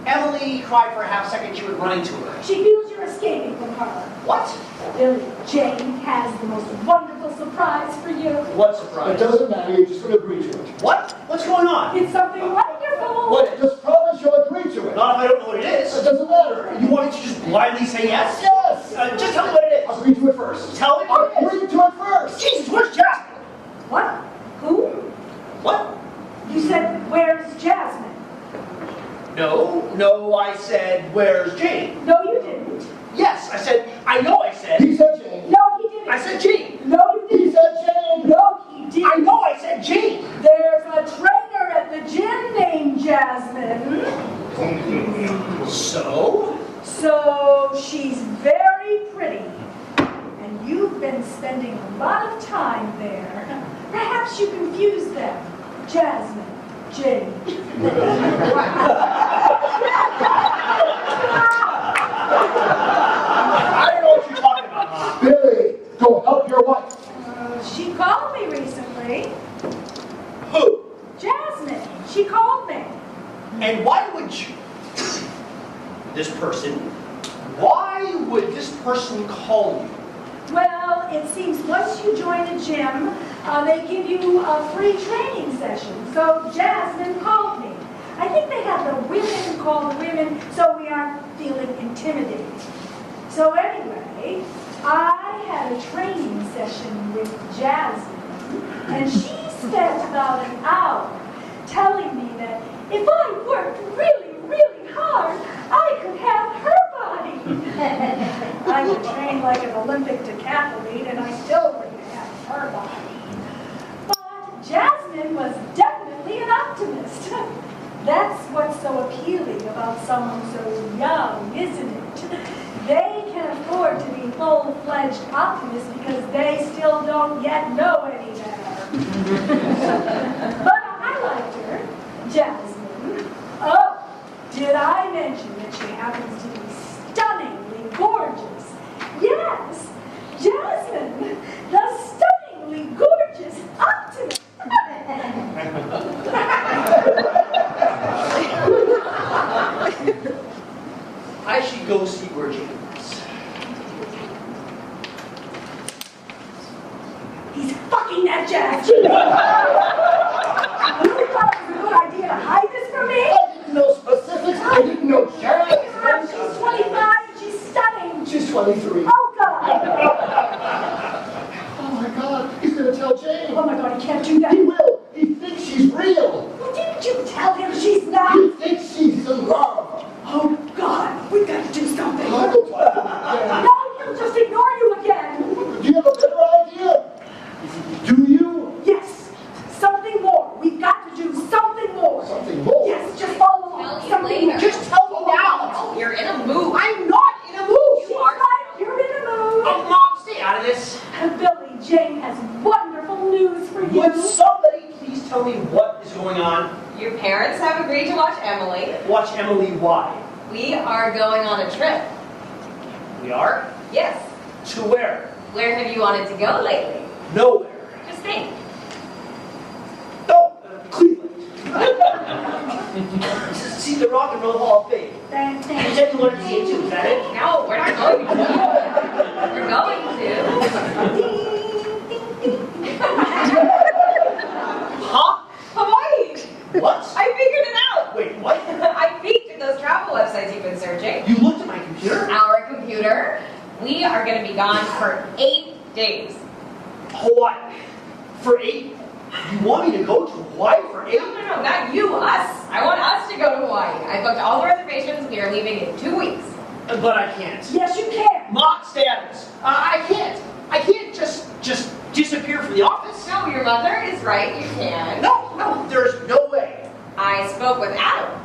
Speaker 3: Emily cried for a half second she was running to her.
Speaker 4: She feels you're escaping from her.
Speaker 3: What?
Speaker 4: Billy, Jane has the most wonderful wonderful surprise for you.
Speaker 3: What
Speaker 2: It
Speaker 3: surprise?
Speaker 2: doesn't matter, you're just going to agree to it.
Speaker 3: What? What's going on?
Speaker 4: It's something wonderful.
Speaker 3: What is?
Speaker 2: Just promise you'll agree to it.
Speaker 3: Not if I don't know what it
Speaker 2: It
Speaker 3: is.
Speaker 2: doesn't matter.
Speaker 3: You want me to just blindly say yes?
Speaker 2: Yes!
Speaker 3: Just tell me what it is.
Speaker 2: Agree to it first.
Speaker 3: Tell me what it is.
Speaker 2: Agree to it first!
Speaker 3: Jesus, where's Jasmine?
Speaker 4: What? Who?
Speaker 3: What?
Speaker 4: You said, where's Jasmine?
Speaker 3: No, I said, where's Jane?
Speaker 4: No, you didn't.
Speaker 3: Yes, I said, I know I said.
Speaker 2: He said Jane.
Speaker 4: No, he didn't.
Speaker 3: I said Jane.
Speaker 4: No, you
Speaker 2: He
Speaker 4: didn't.
Speaker 2: said Jane.
Speaker 4: No, he didn't.
Speaker 3: I know I said Jane.
Speaker 4: There's a trainer at the gym named Jasmine.
Speaker 3: So?
Speaker 4: So she's very pretty. And you've been spending a lot of time there. Perhaps you confuse them. Jasmine, Jane.
Speaker 3: I don't know what you're talking about, Mom.
Speaker 2: Billy, go help your wife.
Speaker 4: She called me recently.
Speaker 3: Who?
Speaker 4: Jasmine, she called me.
Speaker 3: And why would you... This person? Why would this person call you?
Speaker 4: Well, it seems once you join a gym, they give you a free training session. So Jasmine called me. I think they have the women call the women so we aren't feeling intimidated. So anyway, I had a training session with Jasmine, and she spent about an hour telling me that if I worked really, really hard, I could have her body. I would train like an Olympic decathlete, and I still wouldn't have her body. But Jasmine was definitely an optimist. That's what's so appealing about someone so young, isn't it? They can afford to be full-fledged optimists because they still don't yet know any better. But I liked her, Jasmine. Oh, did I mention that she happens to be stunningly gorgeous? Yes, Jasmine, the stunningly gorgeous optimist.
Speaker 3: I should go see where Jane is.
Speaker 4: He's fucking that Jasmine. You thought it was a good idea to hide this from me?
Speaker 2: I didn't know specifics. I didn't know Jane.
Speaker 4: She's 25 and she's stunning.
Speaker 2: She's 23.
Speaker 4: Oh, God.
Speaker 2: Oh my God, he's going to tell Jane.
Speaker 4: Oh, my God, he can't do that.
Speaker 2: He will. He thinks she's real.
Speaker 4: Well, didn't you tell him she's not?
Speaker 2: He thinks she's in love.
Speaker 4: Oh, God, we've got to do something.
Speaker 2: I'll go talk to him
Speaker 4: No, he'll just ignore you again.
Speaker 2: again. Do you have a better idea? Do you?
Speaker 4: Yes, something more. We've got to do something more.
Speaker 2: Something more?
Speaker 4: Yes, just follow
Speaker 5: Tell
Speaker 4: along.
Speaker 5: you
Speaker 4: Something
Speaker 5: later.
Speaker 4: more.
Speaker 3: Just tell me now.
Speaker 5: You're in a mood.
Speaker 3: I'm not in a mood.
Speaker 4: She's right. You're in a mood.
Speaker 3: Oh, Mom, stay out of this.
Speaker 4: Billy, Jane has wonderful news for you.
Speaker 3: Would somebody please tell me what is going on?
Speaker 5: Your parents have agreed to watch Emily.
Speaker 3: Watch Emily why?
Speaker 5: We are going on a trip.
Speaker 3: We are?
Speaker 5: Yes.
Speaker 3: To where?
Speaker 5: Where have you wanted to go lately?
Speaker 3: Nowhere.
Speaker 5: Just think.
Speaker 3: Oh, Cleveland. See the Rock and Roll Hall of Fame.
Speaker 4: Thank
Speaker 3: You
Speaker 4: you.
Speaker 3: said you wanted to see it too, is that it?
Speaker 5: No, we're not going to. We're going to.
Speaker 3: Huh?
Speaker 5: Hawaii!
Speaker 3: What?
Speaker 5: I figured it out!
Speaker 3: Wait, what?
Speaker 5: I peeked at those travel websites you've been searching.
Speaker 3: You looked at my computer?
Speaker 5: Our computer. We are going to be gone for 8 days.
Speaker 3: Hawaii. For 8? You want me to go to Hawaii for 8?
Speaker 5: No, not you, us. I want us to go to Hawaii. I booked all the reservations. We are leaving in 2 weeks.
Speaker 3: But I can't.
Speaker 4: Yes, you can.
Speaker 3: Mom, stay out of this. I can't. I can't just disappear from the office.
Speaker 5: No, your mother is right. You can.
Speaker 3: No, there's no way.
Speaker 5: I spoke with Adam.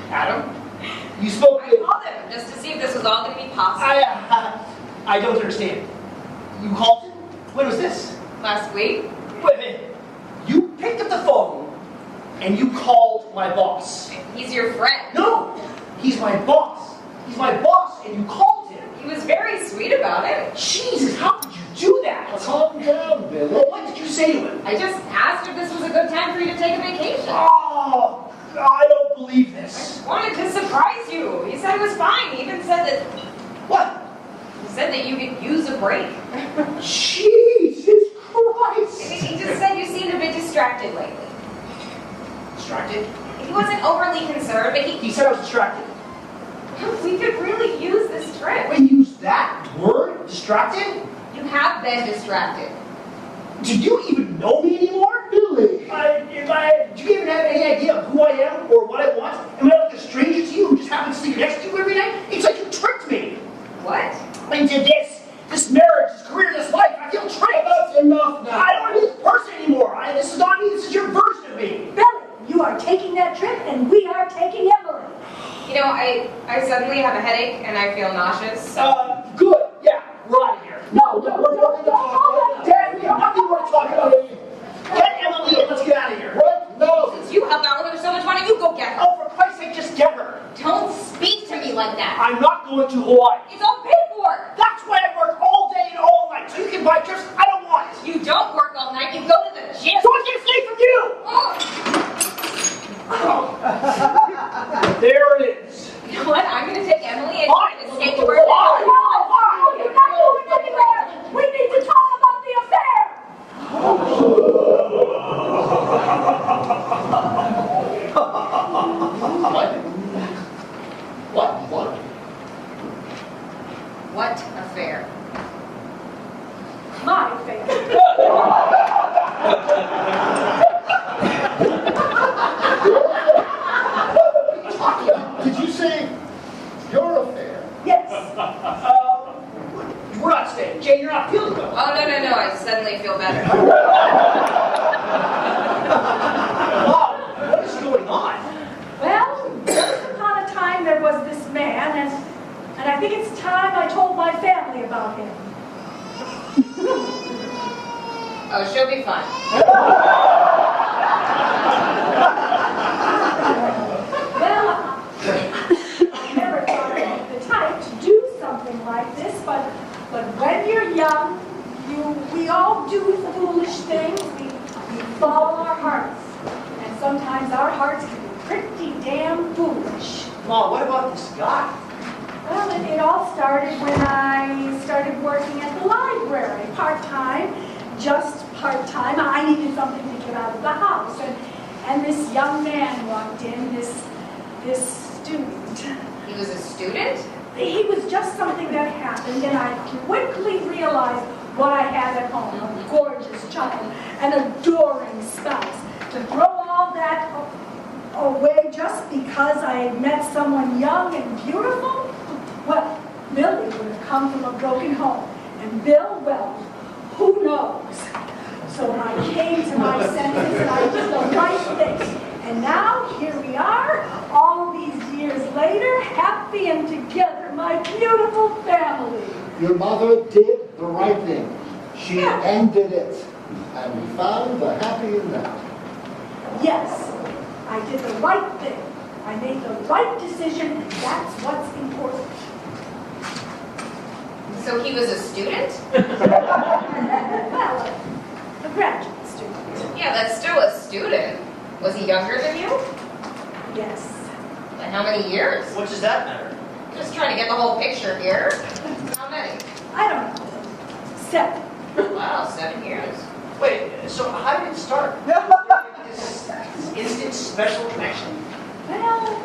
Speaker 3: Adam, you spoke
Speaker 5: I
Speaker 3: with...
Speaker 5: called him just to see if this was all going to be possible.
Speaker 3: I don't understand. You called him? When was this?
Speaker 5: Last week.
Speaker 3: Wait a minute. You picked up the phone and you called my boss.
Speaker 5: He's your friend.
Speaker 3: No, he's my boss. He's my boss and you called him.
Speaker 5: He was very sweet about it.
Speaker 3: Jesus, how could you do that?
Speaker 2: Calm down, Billy.
Speaker 3: Well, what did you say to him?
Speaker 5: I just asked if this was a good time for you to take a vacation.
Speaker 3: Oh, I don't believe this.
Speaker 5: Wanted to surprise you. He said it was fine. He even said that
Speaker 3: What?
Speaker 5: he said that you could use a break.
Speaker 3: Jesus Christ!
Speaker 5: He just said you seemed a bit distracted lately.
Speaker 3: Distracted?
Speaker 5: He wasn't overly concerned, but
Speaker 3: He said I was distracted.
Speaker 5: we could really use this trip.
Speaker 3: When you use that word, distracted?
Speaker 5: You have been distracted.
Speaker 3: Do you even know me anymore?
Speaker 2: Billy!
Speaker 3: Do you even have any idea of who I am or what I want? Am I like a stranger to you who just happens to sleep next to you every night? It's like you tricked me
Speaker 5: What?
Speaker 3: into this marriage, this career, this life. I feel tricked.
Speaker 2: That's enough now.
Speaker 3: I don't want to be this person anymore. This is not me. This is your version of me.
Speaker 4: Billy, you are taking that trip and we are taking Emily.
Speaker 5: You know, I suddenly have a headache and I feel nauseous. So
Speaker 3: Good. Yeah, we're out of here. No, we're going to talk. Dad, we have nothing more to talk about. Get Emily and let's get out of here.
Speaker 2: What? No!
Speaker 5: since you helped out with her so much, why don't you go get her?
Speaker 3: Oh, for Christ's sake, just get her.
Speaker 5: Don't speak to me like that.
Speaker 3: I'm not going to Hawaii.
Speaker 5: It's all paid for.
Speaker 3: That's why I work all day and all night, so you can buy trips I don't want.
Speaker 5: You don't work all night. You go to the gym.
Speaker 3: So I can escape from you.
Speaker 5: Oh.
Speaker 3: There it is.
Speaker 5: You know what? I'm going to take Emily and
Speaker 3: Fine.
Speaker 5: escape to her.
Speaker 3: Fine.
Speaker 4: No, you're not going anywhere. We need to talk about the affair.
Speaker 2: What?
Speaker 5: What affair?
Speaker 4: My affair.
Speaker 2: Did you say your affair?
Speaker 4: Yes.
Speaker 3: We're not staying. Jane, you're not feeling well.
Speaker 5: Oh, no. I suddenly feel better.
Speaker 3: Wow, what is going on?
Speaker 4: Well, once upon a time there was this man, and I think it's time I told my family about him.
Speaker 5: Oh, she'll be fine.
Speaker 4: Well, I never thought I'd be the type to do something like this, but when you're young, we all do foolish things. We follow our hearts, and sometimes our hearts can be pretty damn foolish.
Speaker 3: Mom, what about this guy?
Speaker 4: Well, it all started when I started working at the library, part-time, just part-time. I needed something to get out of the house, and this young man walked in, this student.
Speaker 5: He was a student?
Speaker 4: He was just something that happened, and I quickly realized what I had at home, a gorgeous child, an adoring spouse. To throw all that away just because I had met someone young and beautiful? Well, Billy would have come from a broken home, and Bill, well, who knows? So I came to my senses and I did the right thing. And now, here we are, all these years later, happy and together, my beautiful family.
Speaker 2: Your mother did the right thing. She ended it. And we found the happy in that.
Speaker 4: Yes, I did the right thing. I made the right decision, and that's what's important.
Speaker 5: So he was a student?
Speaker 4: Well, a graduate student.
Speaker 5: Yeah, that's still a student. Was he younger than you?
Speaker 4: Yes.
Speaker 5: And how many years?
Speaker 3: What does that matter?
Speaker 5: Just trying to get the whole picture here. How many?
Speaker 4: I don't know. 7.
Speaker 5: Wow, 7 years.
Speaker 3: Wait, so how did it start? this instant special connection?
Speaker 4: Well,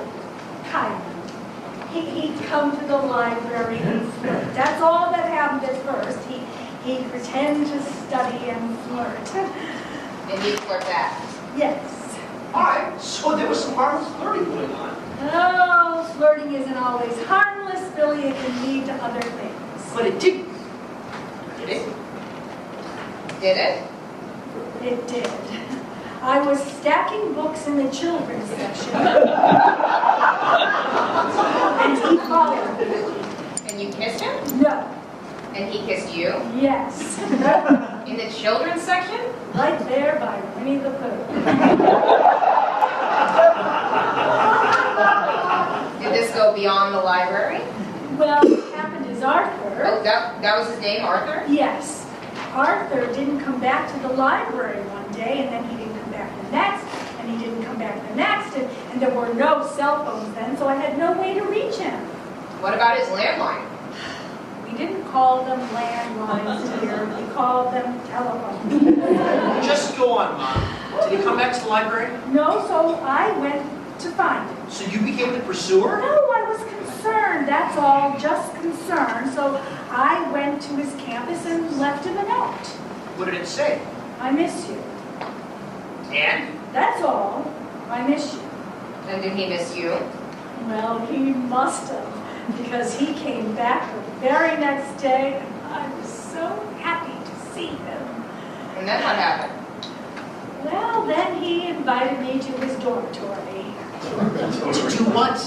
Speaker 4: kind of. He'd come to the library and flirt. That's all that happened at first. He'd pretend to study and flirt.
Speaker 5: And you flirt back.
Speaker 4: Yes.
Speaker 3: Alright, so there was some harmless flirting going on.
Speaker 4: Oh, flirting isn't always harmless, Billy. It can lead to other things.
Speaker 3: But it didn't. Did it?
Speaker 5: Did it?
Speaker 4: It did. I was stacking books in the children's section. And he followed me.
Speaker 5: And you kissed him?
Speaker 4: No.
Speaker 5: And he kissed you?
Speaker 4: Yes.
Speaker 5: In the children's section?
Speaker 4: Right there by Winnie the Pooh.
Speaker 5: Did this go beyond the library?
Speaker 4: Well, what happened is
Speaker 5: Oh,
Speaker 4: Arthur.
Speaker 5: that was his name, Arthur?
Speaker 4: Yes. Arthur didn't come back to the library one day, and then he didn't come back the next, and he didn't come back the next, and there were no cell phones then, so I had no way to reach him.
Speaker 5: What about his landline?
Speaker 4: We He didn't call them landlines, dear. He called them telephones.
Speaker 3: Just go on, Mom. Did he come back to the library?
Speaker 4: No, so I went to find him.
Speaker 3: So you became the pursuer?
Speaker 4: No, I was concerned, that's all, just concerned. So I went to his campus and left him a note.
Speaker 3: What did it say?
Speaker 4: I miss you.
Speaker 3: And?
Speaker 4: That's all. I miss you.
Speaker 5: And did he miss you?
Speaker 4: Well, he must have, because he came back the very next day, and I was so happy to see him.
Speaker 5: And then what happened?
Speaker 4: Well, then he invited me to his dormitory.
Speaker 3: To do what?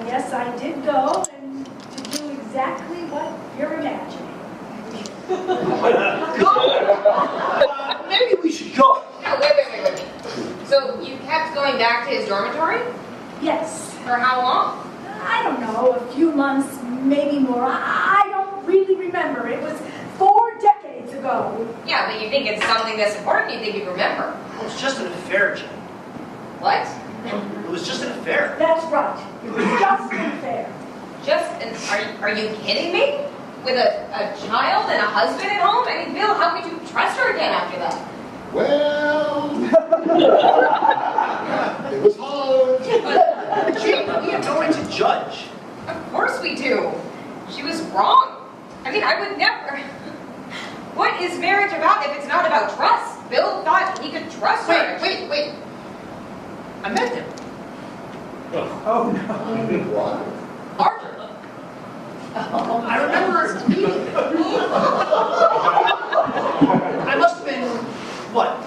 Speaker 4: Yes, I did go, and to do exactly what you're imagining.
Speaker 3: Go! Maybe we should go.
Speaker 5: No, wait. So you kept going back to his dormitory?
Speaker 4: Yes.
Speaker 5: For how long?
Speaker 4: I don't know, a few months, maybe more. I don't really remember. It was 4 decades ago.
Speaker 5: Yeah, but you think it's something that's important, you think you'd remember.
Speaker 3: It was just an affair, Jane.
Speaker 5: What?
Speaker 3: It was just an affair.
Speaker 4: That's right. It was just unfair.
Speaker 5: Are you kidding me? With a child and a husband at home? I mean, Bill, how could you trust her again after that?
Speaker 2: Well, it was hard.
Speaker 3: Jane, we have no right to judge.
Speaker 5: Of course we do. She was wrong. I mean, I would never. What is marriage about if it's not about trust? Bill thought he could trust her.
Speaker 3: Wait. I met him.
Speaker 2: What?
Speaker 3: Arthur. I remember meeting him. I must have been, what,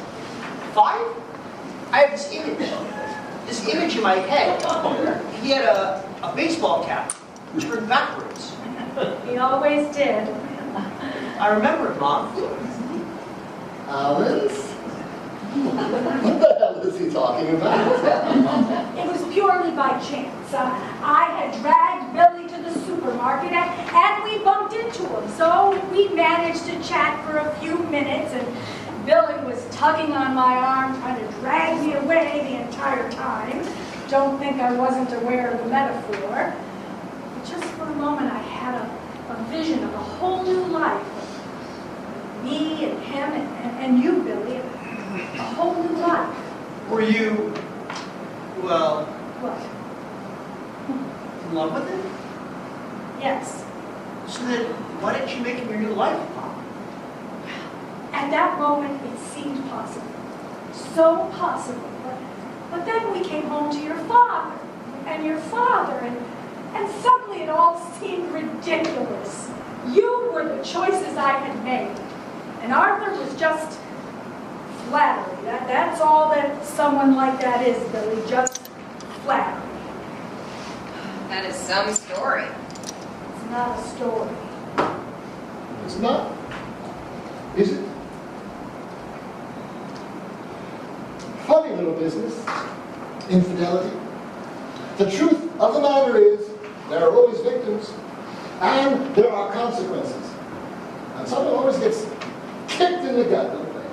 Speaker 3: 5? I have this image in my head. He had a baseball cap turned backwards.
Speaker 4: He always did.
Speaker 3: I remember it, Mom.
Speaker 2: Alice? What the hell is he talking about?
Speaker 4: It was purely by chance. I had dragged Billy to the supermarket and we bumped into him. So we managed to chat for a few minutes and Billy was tugging on my arm, trying to drag me away the entire time. Don't think I wasn't aware of the metaphor. But just for a moment I had a vision of a whole new life. Me and him and you, Billy. A whole new life.
Speaker 3: Were you, well,
Speaker 4: What?
Speaker 3: in love with him?
Speaker 4: Yes.
Speaker 3: So then, why didn't you make him your new life, Mom?
Speaker 4: At that moment, it seemed possible. So possible. But then we came home to your father, and suddenly it all seemed ridiculous. You were the choices I had made. And Arthur was just flattery. That's all that someone like that is, Billy, just flattery.
Speaker 5: That is some story.
Speaker 4: It's not a story.
Speaker 2: It's not. Is it? Funny little business. Infidelity. The truth of the matter is, there are always victims, and there are consequences. And someone always gets kicked in the gut, don't they?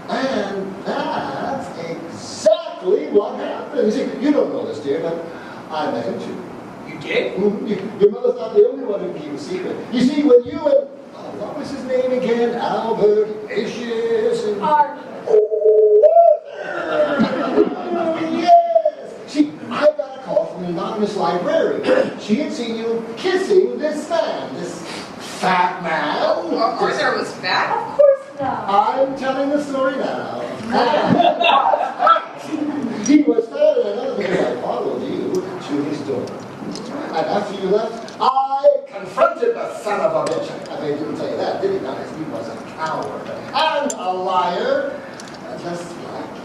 Speaker 2: And that's exactly what happened. You see, you don't know this, dear, but I met him too.
Speaker 3: You did?
Speaker 2: Your mother's not the only one who keeps a secret. You see, when you and, what was his name again? Albert, Ignatius, and...
Speaker 4: Arthur.
Speaker 2: Yes! See, I got a call from an anonymous librarian. She had seen you kissing this man, this fat man.
Speaker 5: Of course there was fat.
Speaker 4: Of course not.
Speaker 2: I'm telling the story now. He was fat, and another thing, I followed you to his door. And after you left, I confronted the son of a bitch. I didn't tell you that, did he? Guys, he was a coward and a liar, just like you.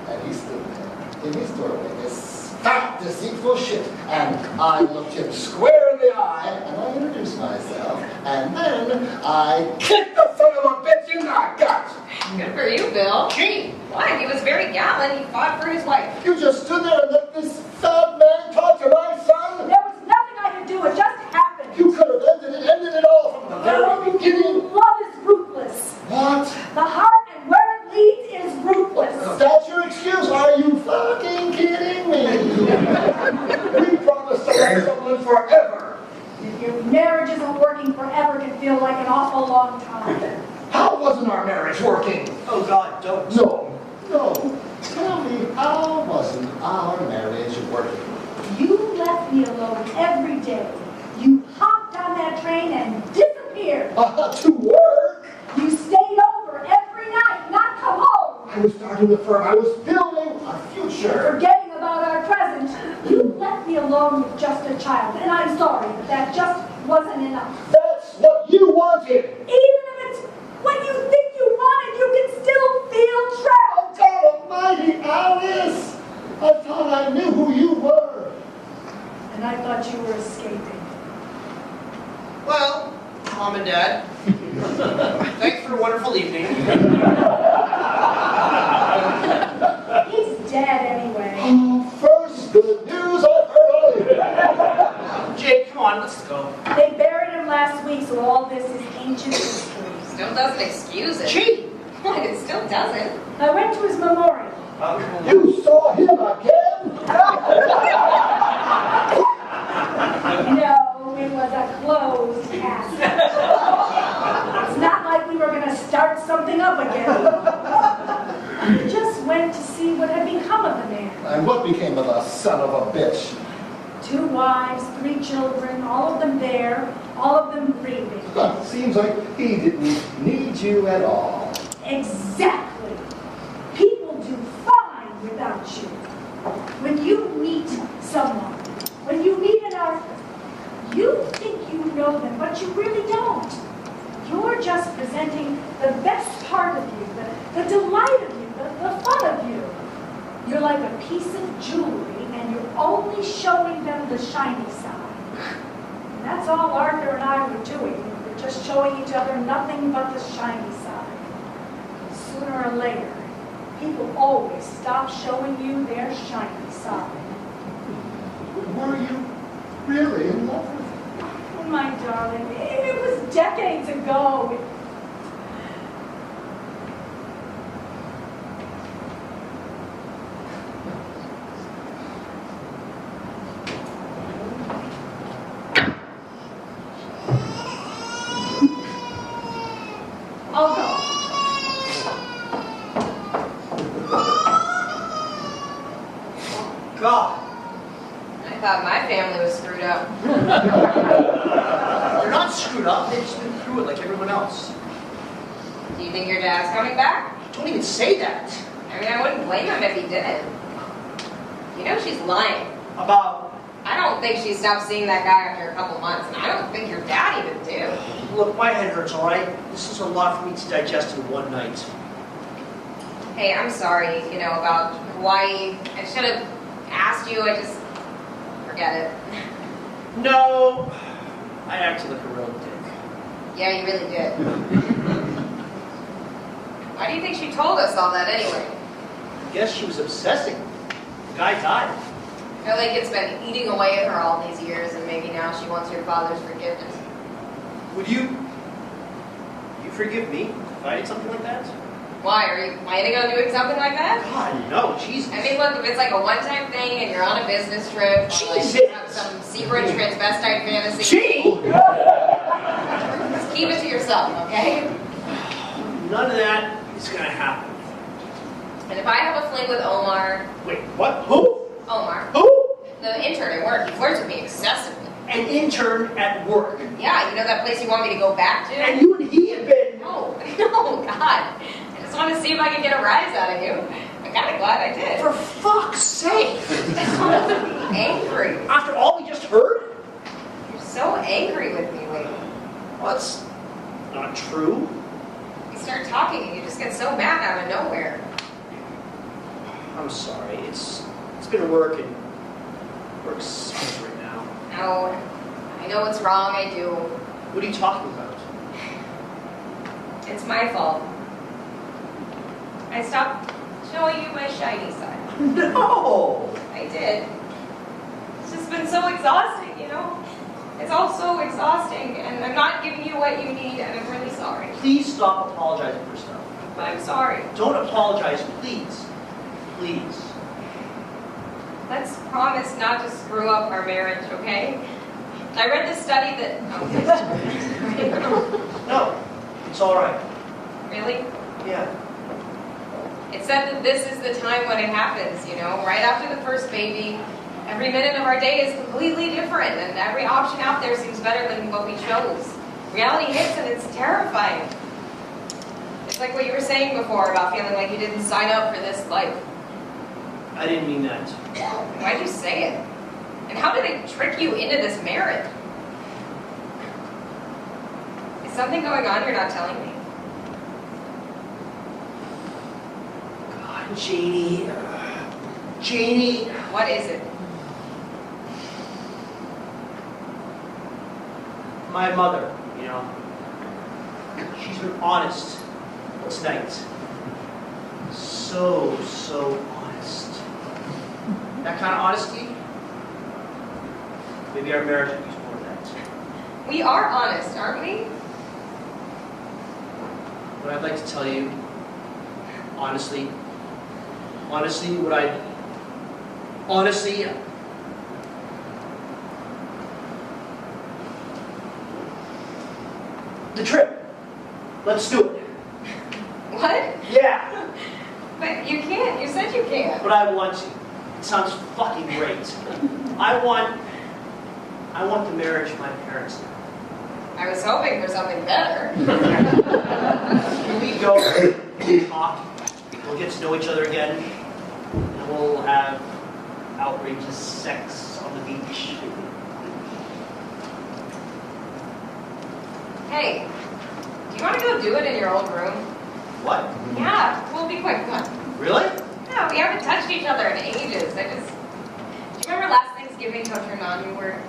Speaker 2: And he stood there in his doorway, this fat, deceitful shit. And I looked him square in the eye, and I introduced myself. And then I kicked the son of a bitch in the gut.
Speaker 5: Good for you, Bill.
Speaker 3: Gene!
Speaker 5: Why? He was very gallant. He fought for his wife.
Speaker 2: You just stood there and let this fat man talk to my son?
Speaker 4: There was nothing I could do. It just happened.
Speaker 2: You could have ended it all from the very beginning.
Speaker 4: Love is ruthless.
Speaker 2: What?
Speaker 4: The heart and where it leads is ruthless.
Speaker 2: That's your excuse? Are you fucking kidding me? We promised to love someone forever.
Speaker 4: feel like an awful long time.
Speaker 2: How wasn't our marriage working?
Speaker 3: Oh God, don't.
Speaker 2: No, no. Tell me, how wasn't our marriage working?
Speaker 4: You left me alone every day. You hopped on that train and disappeared.
Speaker 2: To work?
Speaker 4: You stayed over every night, not come home.
Speaker 2: I was starting the firm. I was building our future.
Speaker 4: Forgetting about our present. You left me alone with just a child, and I'm sorry, but that just wasn't enough.
Speaker 2: That's what you wanted.
Speaker 4: Even if it's what you think you wanted, you can still feel trapped.
Speaker 2: God almighty, Alice! I thought I knew who you were.
Speaker 4: And I thought you were escaping.
Speaker 3: Well, Mom and Dad, thanks for a wonderful evening.
Speaker 4: He's dead anyway.
Speaker 2: Oh, first good news I've heard all year.
Speaker 3: Jake, come on, let's go.
Speaker 4: They buried him last week, so all this is ancient history.
Speaker 5: Still doesn't excuse it.
Speaker 3: Gee!
Speaker 5: It still doesn't.
Speaker 4: I went to his memorial.
Speaker 2: You saw him again?
Speaker 4: No, it was a closed casket. It's not like we were going to start something up again. We just went to see what had become of the man.
Speaker 2: And what became of the son of a bitch?
Speaker 4: 2 wives, 3 children, all of them there, all of them grieving.
Speaker 2: Seems like he didn't need you at all.
Speaker 4: Exactly. People do fine without you. When you meet someone, when you meet an artist, you think you know them, but you really don't. You're just presenting the best part of you, the delight of you, the fun of you. You're like a piece of jewelry, and you're only showing them the shiny side. And that's all Arthur and I were doing. We were just showing each other nothing but the shiny side. Sooner or later, people always stop showing you their shiny side.
Speaker 2: Were you really in love with him?
Speaker 4: Oh, my darling, it was decades ago. I'll go.
Speaker 3: God,
Speaker 5: I thought my family was screwed up.
Speaker 3: they're not screwed up. They've just been through it like everyone else.
Speaker 5: Do you think your dad's coming back?
Speaker 3: Don't even say that.
Speaker 5: I mean, I wouldn't blame him if he didn't. You know she's lying.
Speaker 3: About,
Speaker 5: I don't think she stopped seeing that guy after a couple months, and I don't think your dad even do.
Speaker 3: look, my head hurts, all right? This is a lot for me to digest in one night.
Speaker 5: Hey, I'm sorry, about Hawaii. I should have asked you. I just forget it.
Speaker 3: No, I acted like a real dick.
Speaker 5: Yeah, you really did. Why do you think she told us all that anyway?
Speaker 3: I guess she was obsessing. The guy died.
Speaker 5: I feel like it's been eating away at her all these years, and maybe now she wants your father's forgiveness.
Speaker 3: Would you forgive me if I did something like that?
Speaker 5: Why? Are you planning on doing something like that?
Speaker 3: God, no, Jesus.
Speaker 5: I mean, look, if it's like a one-time thing and you're on a business trip, or like
Speaker 3: Jesus.
Speaker 5: you have some secret transvestite fantasy,
Speaker 3: Gee!
Speaker 5: just keep it to yourself, okay?
Speaker 3: None of that is gonna happen.
Speaker 5: And if I have a fling with Omar,
Speaker 3: Wait, what? Who?
Speaker 5: Omar,
Speaker 3: Who?
Speaker 5: the intern at work, he flirts with me excessively.
Speaker 3: An intern at work.
Speaker 5: Yeah, you know that place you want me to go back to?
Speaker 3: And you and he have been...
Speaker 5: No, no, God. I just want to see if I can get a rise out of you. I'm kind of glad I did.
Speaker 3: For fuck's sake!
Speaker 5: I'm angry.
Speaker 3: After all we just heard?
Speaker 5: You're so angry with me lately.
Speaker 3: Well, that's not true.
Speaker 5: You start talking and you just get so mad out of nowhere.
Speaker 3: I'm sorry. It's been work and work sucks right now.
Speaker 5: No, I know what's wrong, I do.
Speaker 3: What are you talking about?
Speaker 5: It's my fault. I stopped showing you my shiny side.
Speaker 3: No!
Speaker 5: I did. It's just been so exhausting, It's all so exhausting, and I'm not giving you what you need, and I'm really sorry.
Speaker 3: Please stop apologizing for stuff.
Speaker 5: But I'm sorry.
Speaker 3: Don't apologize, please. Please.
Speaker 5: Let's promise not to screw up our marriage, okay? I read this study that...
Speaker 3: No, it's all right.
Speaker 5: Really?
Speaker 3: Yeah.
Speaker 5: It said that this is the time when it happens, you know, right after the first baby. Every minute of our day is completely different, and every option out there seems better than what we chose. Reality hits and it's terrifying. It's like what you were saying before about feeling like you didn't sign up for this life.
Speaker 3: I didn't mean that.
Speaker 5: Why'd you say it? And how did it trick you into this marriage? Is something going on you're not telling me?
Speaker 3: God, Janie. Janie.
Speaker 5: What is it?
Speaker 3: My mother, you know, she's been honest tonight. So honest. That kind of honesty, maybe our marriage would use more of that.
Speaker 5: We are honest, aren't we?
Speaker 3: What I'd like to tell you, honestly, the trip. Let's do it.
Speaker 5: What?
Speaker 3: Yeah,
Speaker 5: But you can't. You said you can't.
Speaker 3: but I want to. It sounds fucking great. I want the marriage my parents had.
Speaker 5: I was hoping for something better.
Speaker 3: Can we go and talk? We'll get to know each other again, and we'll have outrageous sex on the beach.
Speaker 5: Hey, do you want to go do it in your old room?
Speaker 3: What?
Speaker 5: Yeah, it will be quite fun.
Speaker 3: Really?
Speaker 5: Yeah, we haven't touched each other in ages. Do you remember last Thanksgiving how turned on you were?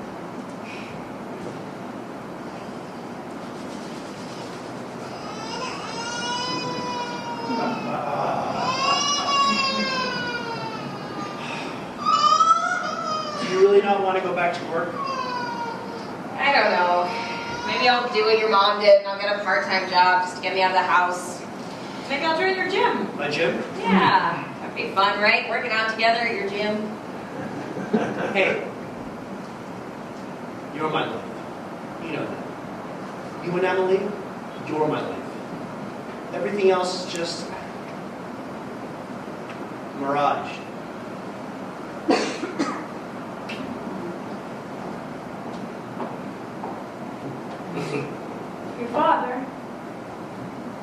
Speaker 3: Do you really not want to go back to work?
Speaker 5: I don't know. Maybe I'll do what your mom did and I'll get a part-time job just to get me out of the house. Maybe I'll join your gym.
Speaker 3: My gym?
Speaker 5: Yeah, that'd be fun, right? Working out together at your gym.
Speaker 3: Hey, you're my life. You know that. You and Emily, you're my life. Everything else is just mirage.
Speaker 4: Your father,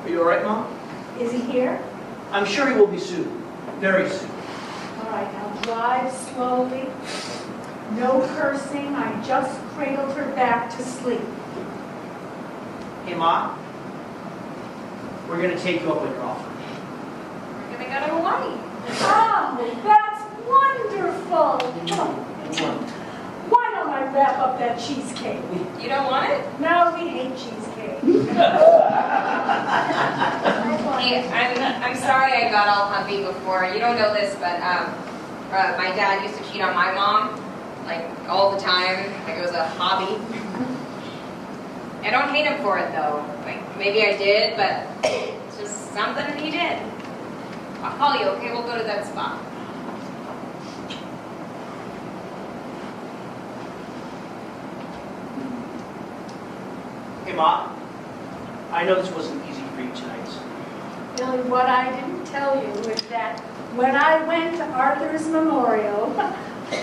Speaker 3: Are you all right, Mom?
Speaker 4: is he here?
Speaker 3: I'm sure he will be soon. Very soon.
Speaker 4: All right, now drive slowly. No cursing. I just cradled her back to sleep.
Speaker 3: Hey, Mom. We're going to take you up on your offer.
Speaker 5: We're gonna go to Hawaii.
Speaker 4: Oh, that's wonderful. Why don't I wrap up that cheesecake?
Speaker 5: You don't want it?
Speaker 4: No, we hate cheesecake.
Speaker 5: Hey, I'm sorry I got all humpy before. You don't know this, but my dad used to cheat on my mom, like all the time. Like it was a hobby. I don't hate him for it though. Like maybe I did, but it's just something he did. I'll call you, okay? We'll go to that spot.
Speaker 3: Hey, Mom. I know this wasn't easy for you tonight.
Speaker 4: Billy, what I didn't tell you is that when I went to Arthur's memorial,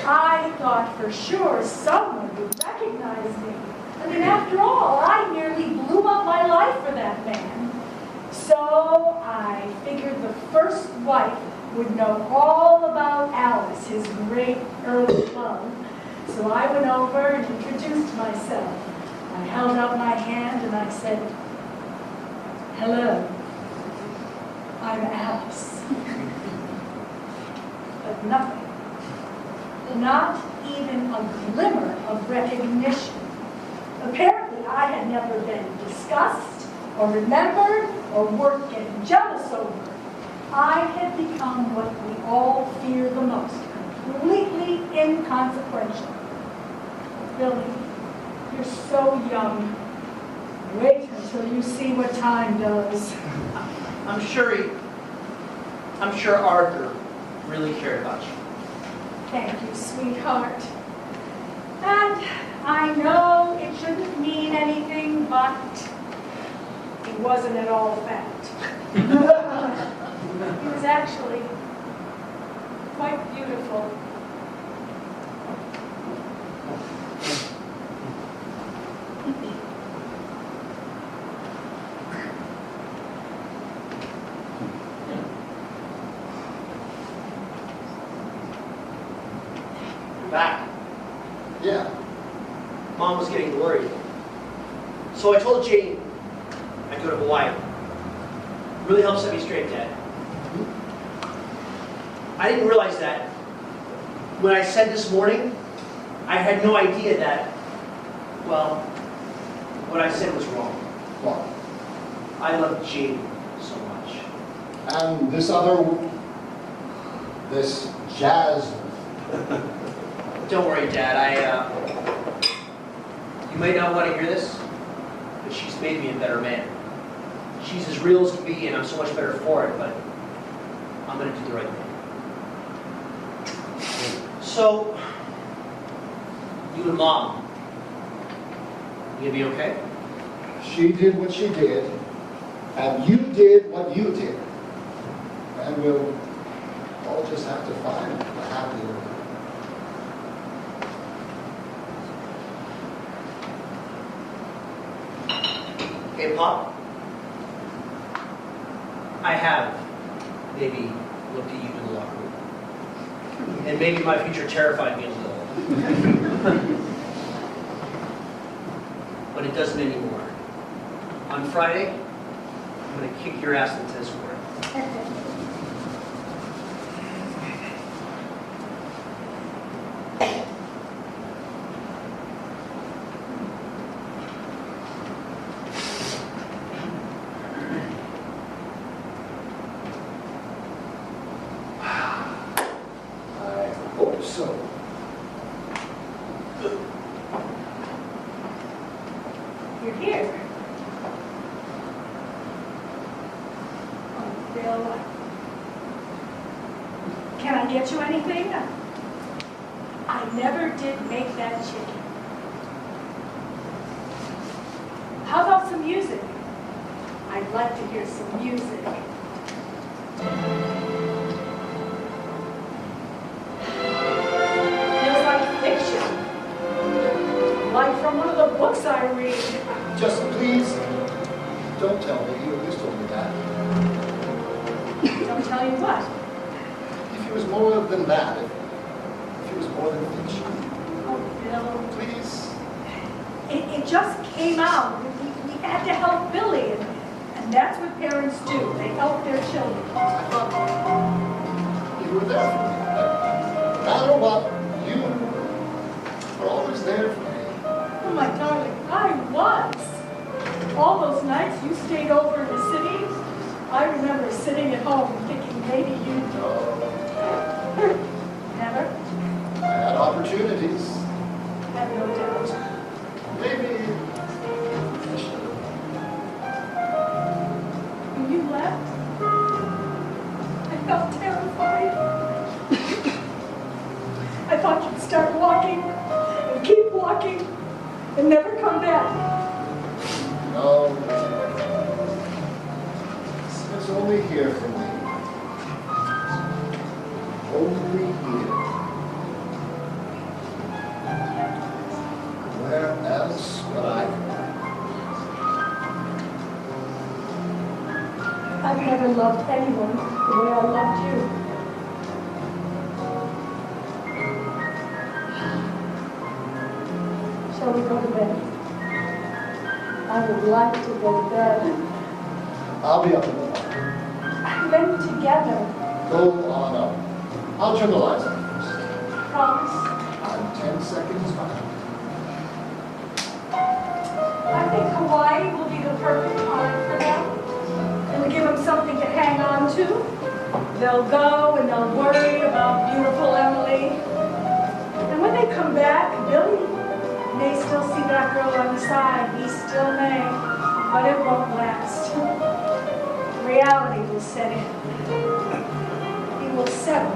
Speaker 4: I thought for sure someone would recognize me. I mean, after all, I nearly blew up my life for that man. So I figured the first wife would know all about Alice, his great early love. So I went over and introduced myself. I held out my hand and I said, "Hello, I'm Alice." But nothing, not even a glimmer of recognition. Apparently, I had never been discussed or remembered or worth getting jealous over. I had become what we all fear the most, completely inconsequential. Billy, you're so young. Wait until you see what time does.
Speaker 3: I'm sure Arthur really cared about you.
Speaker 4: Thank you, sweetheart. And I know it shouldn't mean anything, but he wasn't at all fat. He was actually quite beautiful.
Speaker 3: Back.
Speaker 2: Yeah.
Speaker 3: Mom was getting worried. So I told Jane I'd go to Hawaii. Really helped set me straight, Dad. I didn't realize that when I said this morning, I had no idea that, well, what I said was wrong.
Speaker 2: What?
Speaker 3: I love Jane so much.
Speaker 2: And this Jazz.
Speaker 3: Don't worry, Dad. You may not want to hear this, but she's made me a better man. She's as real as can be, and I'm so much better for it, but I'm going to do the right thing. So, you and Mom, you gonna be okay?
Speaker 2: She did what she did, and you did what you did. And we'll all just have to find a happy ending.
Speaker 3: Okay, Pop? I have maybe looked at you in the locker room. And maybe my future terrified me a little. But it doesn't anymore. On Friday, I'm going to kick your ass in the tennis court.
Speaker 2: I hope so.
Speaker 4: You're here. Oh, Bill. Can I get you anything? I never did make that chicken. How about some music? I'd like to hear some music. Feels like fiction. Like from one of the books I read.
Speaker 2: Just please, don't tell me you just told me that.
Speaker 4: Don't tell you what.
Speaker 2: If it was more than that, if it was more than fiction,
Speaker 4: Oh, Bill.
Speaker 2: please.
Speaker 4: It just came out. We had to help Billy, and that's what parents do. They help their children.
Speaker 2: I thought you were there for me. No matter what, you were always there for me.
Speaker 4: Oh, my darling, I was. All those nights you stayed over in the city, I remember sitting at home thinking maybe you'd
Speaker 2: No,
Speaker 4: never.
Speaker 2: I had opportunities.
Speaker 4: Have no doubt.
Speaker 2: Maybe I should have.
Speaker 4: When you left, I felt terrified. I thought you'd start walking and keep walking and never come back.
Speaker 2: No. It's only here for me. Only here. Where else would I go?
Speaker 4: I've never loved anyone the way I loved you. Shall we go to bed? I would like to go to bed.
Speaker 2: I'll be up in the morning.
Speaker 4: Then together,
Speaker 2: Go on up. I'll turn the lights on first.
Speaker 4: promise.
Speaker 2: I'm 10 seconds behind.
Speaker 4: I think Hawaii will be the perfect time for them. It'll give them something to hang on to. They'll go and they'll worry about beautiful Emily. And when they come back, Billy may still see that girl on the side. He still may, but it won't last. Reality will set in. He will settle